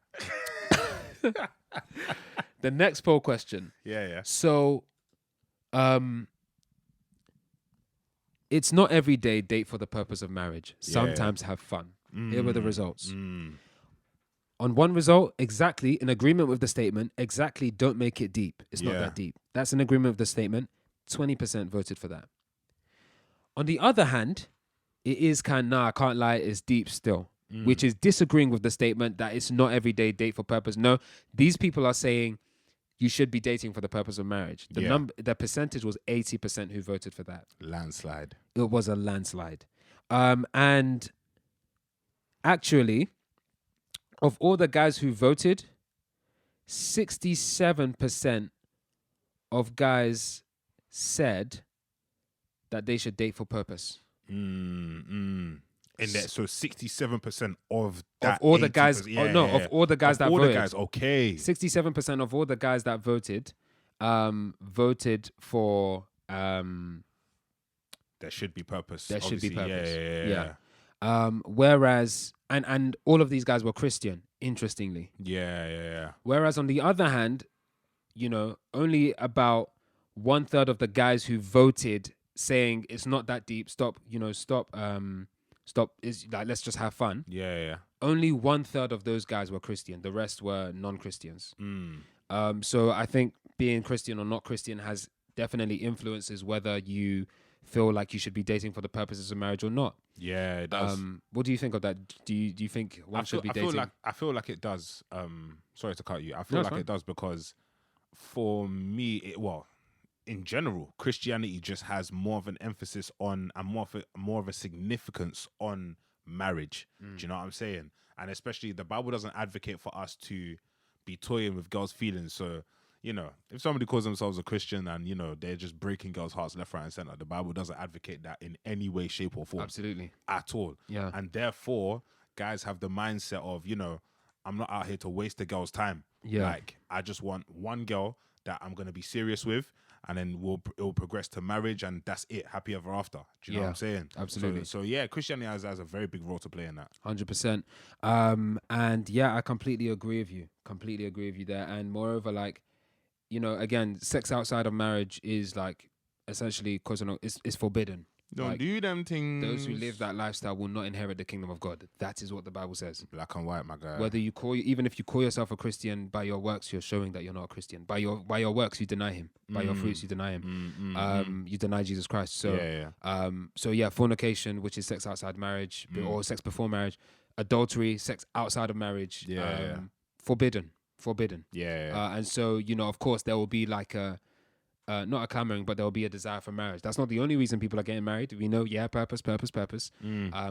The next poll question. Yeah. So, it's not every day date for the purpose of marriage. Sometimes have fun. Here were the results. On one result, exactly in agreement with the statement, exactly don't make it deep. It's not that deep. That's in agreement with the statement. 20% voted for that. On the other hand, it is I can't lie, it's deep still, which is disagreeing with the statement that it's not every day date for purpose. No, these people are saying you should be dating for the purpose of marriage. The percentage was 80% who voted for that. Landslide. It was a landslide. And actually, of all the guys who voted, 67% of guys said that they should date for purpose. In that, so 67% of that. Of all the guys, of all the guys that voted. Okay. 67% of all the guys that voted, voted for. There should be purpose. There should be purpose. Yeah. Whereas, and all of these guys were Christian, interestingly. Yeah. Whereas on the other hand, only about 1/3 of the guys who voted saying it's not that deep, stop, is like, let's just have fun. Yeah. Only 1/3 of those guys were Christian. The rest were non-Christians. So I think being Christian or not Christian has definitely influences whether you feel like you should be dating for the purposes of marriage or not. Yeah, it does. What do you think of that? Do you think one should be dating? I feel like it does. Sorry to cut you. I feel like it does because for me, in general, Christianity just has more of an emphasis on and more of a significance on marriage. Do you know what I'm saying? And especially the Bible doesn't advocate for us to be toying with girls' feelings. So, if somebody calls themselves a Christian and, they're just breaking girls' hearts left, right, and center, the Bible doesn't advocate that in any way, shape, or form. Absolutely. At all. Yeah. And therefore, guys have the mindset of, I'm not out here to waste a girl's time. Yeah. Like, I just want one girl that I'm going to be serious with, and then it'll progress to marriage, and that's it. Happy ever after. Do you know what I'm saying? Absolutely. So yeah, Christianity has a very big role to play in that. 100%. And yeah, I completely agree with you. There. And moreover, like, again, sex outside of marriage is like essentially it's forbidden. Don't do them things. Those who live that lifestyle will not inherit the kingdom of God. That is what the Bible says. Black and white, my guy. Whether even if you call yourself a Christian, by your works, you're showing that you're not a Christian. By your works, you deny him. By your fruits, you deny him. You deny Jesus Christ. So, fornication, which is sex outside marriage, or sex before marriage, adultery, sex outside of marriage, forbidden. Yeah. And so, of course, there will be like not a clamoring, but there'll be a desire for marriage. That's not the only reason people are getting married. We know, yeah, purpose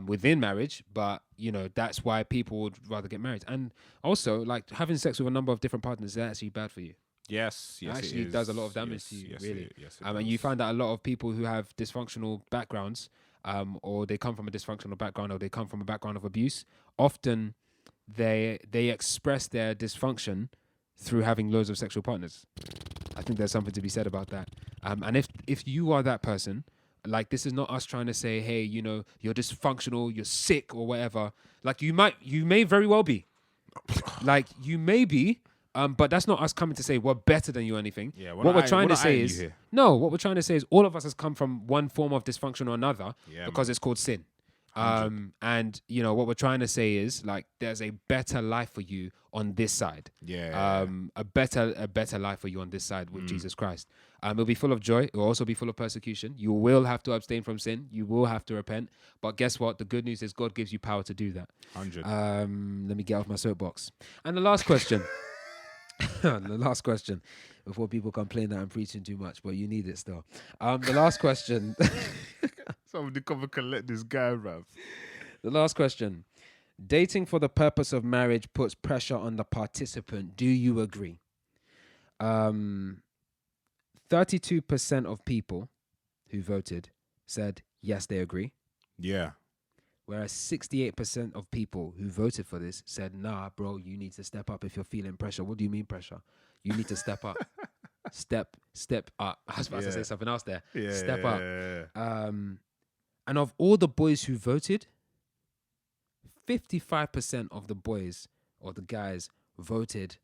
within marriage, but you know that's why people would rather get married. And also, like having sex with a number of different partners is actually bad for you. Yes, It yes, actually it is. does a lot of damage to Yes, you, yes, really. yes, it And you does. find that a lot of people who have dysfunctional backgrounds, or they come from a dysfunctional background, or they come from a background of abuse, often they express their dysfunction through having loads of sexual partners. I think there's something to be said about that. And if you are that person, like this is not us trying to say, hey, you know, you're dysfunctional, you're sick or whatever. Like you may very well be. Like you may be, but that's not us coming to say we're better than you or anything. Yeah, what we're trying to say you is here. no. What we're trying to say is all of us has come from one form of dysfunction or another Yeah, because man. it's called sin. 100. And you know what we're trying to say is like there's a better life for you on this side. Yeah. A better life for you on this side with Jesus Christ. It'll be full of joy. It will also be full of persecution. You will have to abstain from sin. You will have to repent. But guess what? The good news is God gives you power to do that. 100. Let me get off my soapbox. And the last question. The last question before people complain that I'm preaching too much, but you need it still. The last question. Somebody come and collect this guy, bruv. The last question. Dating for the purpose of marriage puts pressure on the participant. Do you agree? 32% of people who voted said yes, they agree. Yeah. Whereas 68% of people who voted for this said, nah, bro, you need to step up if you're feeling pressure. What do you mean pressure? You need to step up. Step up. I was about to say something else there. Yeah. Step up. And of all the boys who voted, 55% of the boys or the guys voted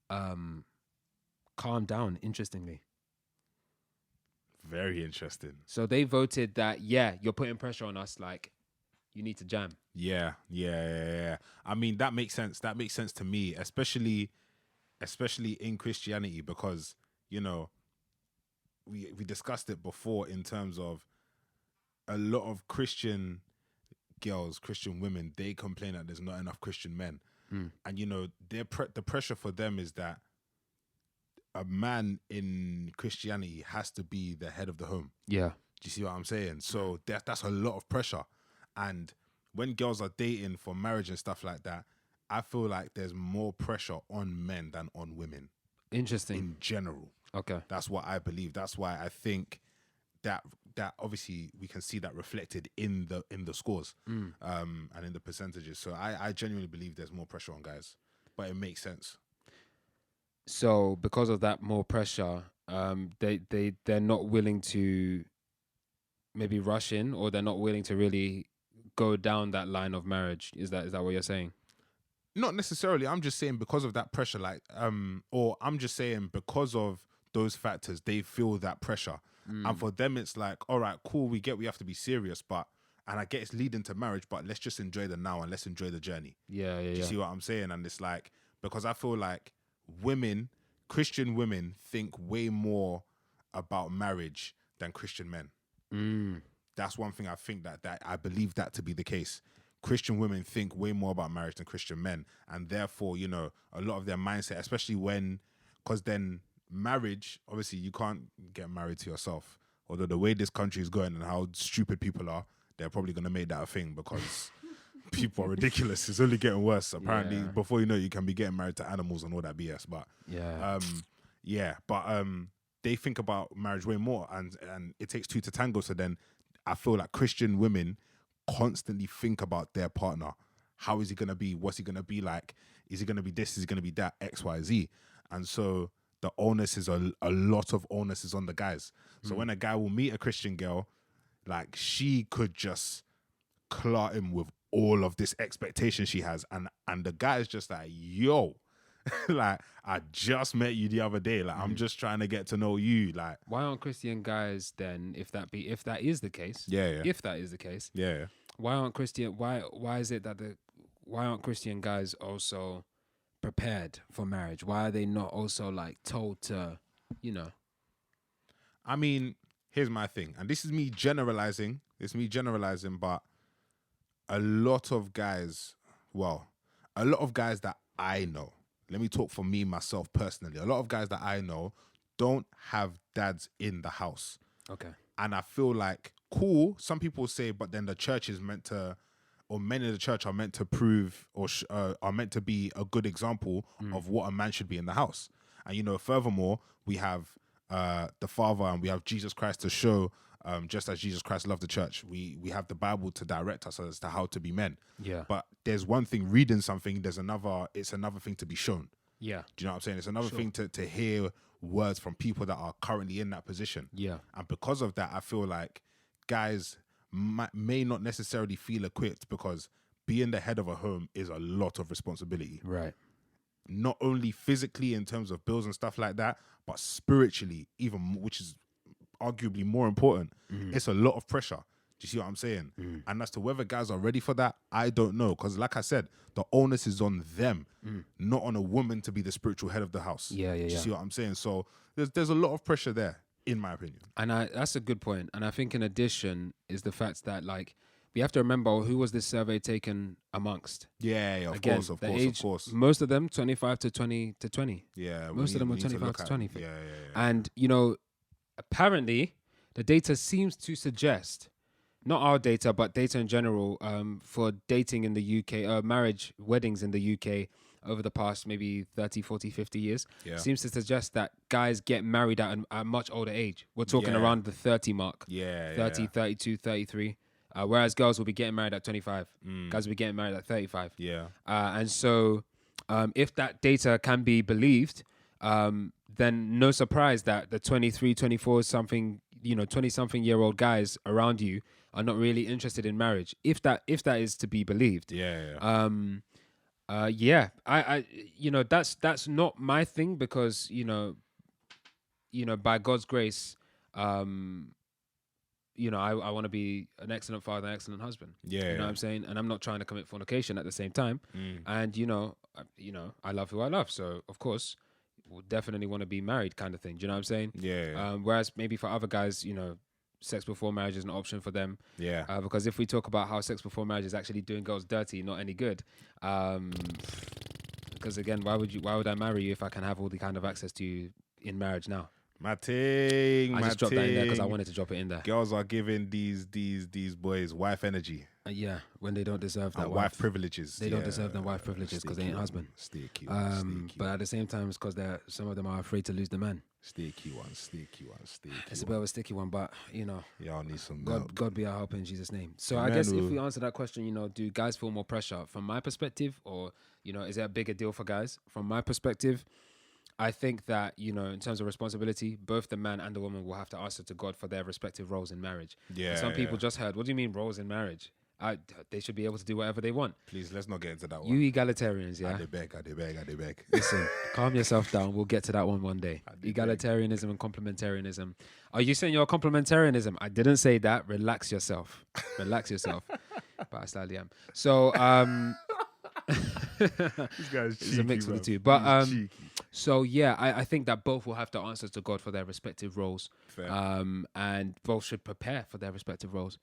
calm down, interestingly. Very interesting. So they voted that, yeah, you're putting pressure on us, like, you need to jam. Yeah. I mean, that makes sense. That makes sense to me, especially in Christianity, because, you know, we discussed it before in terms of a lot of Christian girls, Christian women, they complain that there's not enough Christian men. And, you know, the pressure for them is that a man in Christianity has to be the head of the home. Yeah. Do you see what I'm saying? So that's a lot of pressure. And when girls are dating for marriage and stuff like that, I feel like there's more pressure on men than on women. Interesting. In general. Okay. That's what I believe. That's why I think that obviously we can see that reflected in the scores and in the percentages. So I genuinely believe there's more pressure on guys. But it makes sense. So because of that more pressure, they're not willing to maybe rush in, or they're not willing to really go down that line of marriage. Is that what you're saying? Not necessarily. I'm just saying because of that pressure, like, or I'm just saying because of those factors, they feel that pressure. And for them, it's like, all right, cool, we have to be serious, and I get it's leading to marriage, but let's just enjoy the now and let's enjoy the journey. Yeah. Do you see what I'm saying? And it's like, because I feel like Christian women think way more about marriage than Christian men. That's one thing I think that I believe that to be the case. Christian women think way more about marriage than Christian men. And therefore, you know, a lot of their mindset, especially because then marriage, obviously you can't get married to yourself. Although the way this country is going and how stupid people are, they're probably going to make that a thing because people are ridiculous. It's only getting worse. Apparently, before you know it, you can be getting married to animals and all that BS. But they think about marriage way more, and it takes two to tango. So then I feel like Christian women constantly think about their partner. How is he going to be? What's he going to be like? Is he going to be this? Is he going to be that? X, Y, Z. And so the onus is a lot of onus is on the guys. So when a guy will meet a Christian girl, like she could just clot him with all of this expectation she has. And the guy is just like, yo, like, I just met you the other day. Like, I'm just trying to get to know you. Like, why aren't Christian guys then, if that is the case? If that is the case, why aren't Christian? Why is it that why aren't Christian guys also prepared for marriage? Why are they not also like told to, you know? I mean, here's my thing, and this is me generalizing. But a lot of guys that I know. Let me talk for me, myself, personally. A lot of guys that I know don't have dads in the house. Okay. And I feel like, cool, some people say, but then the church is meant to, or men in the church are meant to prove or are meant to be a good example of what a man should be in the house. And, you know, furthermore, we have the Father and we have Jesus Christ to show, just as Jesus Christ loved the church, we have the Bible to direct us as to how to be men. Yeah. But there's one thing reading something, it's another thing to be shown. Yeah. Do you know what I'm saying? It's another thing to hear words from people that are currently in that position. Yeah. And because of that, I feel like guys may not necessarily feel equipped, because being the head of a home is a lot of responsibility. Right. Not only physically in terms of bills and stuff like that, but spiritually, even, which is arguably more important. It's a lot of pressure. Do you see what I'm saying? And as to whether guys are ready for that, I don't know. Because like I said, the onus is on them, not on a woman to be the spiritual head of the house. Yeah. Do you see what I'm saying? So there's a lot of pressure there, in my opinion. And that's a good point. And I think in addition is the fact that, like, we have to remember who was this survey taken amongst. Yeah, of Again, course, of the course, age, of course. Most of them 25 to 20 to 20. Yeah, Most of them were we need to 25 look to at- 20. Yeah. And, you know, apparently the data seems to suggest, not our data, but data in general, for dating in the UK, marriage, weddings in the UK over the past maybe 30, 40, 50 years, seems to suggest that guys get married at a much older age. We're talking around the 30 mark. 30, 32, 33. Whereas girls will be getting married at 25. Guys will be getting married at 35. Yeah. And so if that data can be believed, then no surprise that the 23, 24 something, 20 something year old guys around you are not really interested in marriage. If that is to be believed. I that's not my thing, because, by God's grace, I want to be an excellent father, an excellent husband. You know what I'm saying? And I'm not trying to commit fornication at the same time. And, I love who I love. So, of course, we'll definitely want to be married, kind of thing. Do you know what I'm saying? Whereas maybe for other guys, sex before marriage is an option for them. Because if we talk about how sex before marriage is actually doing girls dirty, not any good. Because again, why would I marry you if I can have all the kind of access to you in marriage now? My thing. I just dropped that in there because I wanted to drop it in there. Girls are giving these boys wife energy. When they don't deserve that wife privileges. They don't deserve their wife privileges because they ain't husband. Sticky but at the same time, it's because some of them are afraid to lose the man. Sticky one. It's a bit of a sticky one, but y'all need some God be our help in Jesus' name. So Amen. I guess if we answer that question, do guys feel more pressure? From my perspective, or is it a bigger deal for guys? From my perspective, I think that, in terms of responsibility, both the man and the woman will have to answer to God for their respective roles in marriage. And some people just heard, what do you mean roles in marriage? They should be able to do whatever they want. Please, let's not get into that one. You egalitarians, yeah? I dey beg. Listen, calm yourself down. We'll get to that one day. Egalitarianism and complementarianism. Are you saying you're complementarianism? I didn't say that. Relax yourself. But I slightly am. So, this guy's cheeky, it's a mix bro. of the two. But He's cheeky. so yeah, I think that both will have to answer to God for their respective roles. Fair. And both should prepare for their respective roles.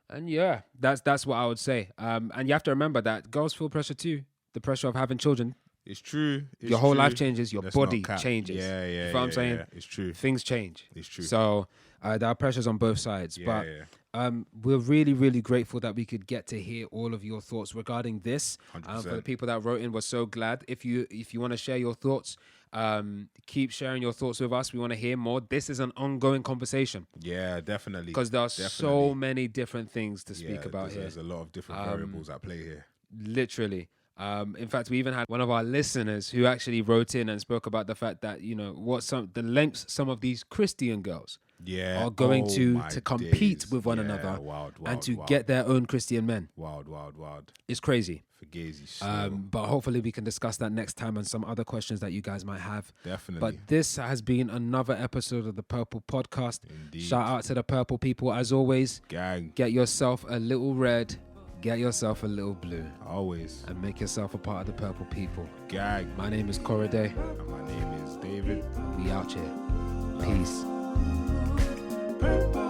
And yeah, that's what I would say. And you have to remember that girls feel pressure too. The pressure of having children. It's true. Your whole life changes. Your body changes. Yeah. You know what I'm saying? Yeah. It's true. Things change. It's true. So there are pressures on both sides. But we're really, really grateful that we could get to hear all of your thoughts regarding this. 100%. For the people that wrote in, we're so glad. If you want to share your thoughts, keep sharing your thoughts with us. We want to hear more. This is an ongoing conversation. Yeah, definitely. Because there are so many different things to speak about here. There's a lot of different variables at play here. Literally. In fact, we even had one of our listeners who actually wrote in and spoke about the fact that, the lengths some of these Christian girls are going to compete with one another and to get their own Christian men. Wild. It's crazy. Fugazi. So. But hopefully we can discuss that next time and some other questions that you guys might have. Definitely. But this has been another episode of the Purple Podcast. Indeed. Shout out to the Purple people. As always, Gang. get yourself a little red, get yourself a little blue. Always. And make yourself a part of the Purple people. Gang. My name is Corriday. And my name is David. We out here. Peace. Purple.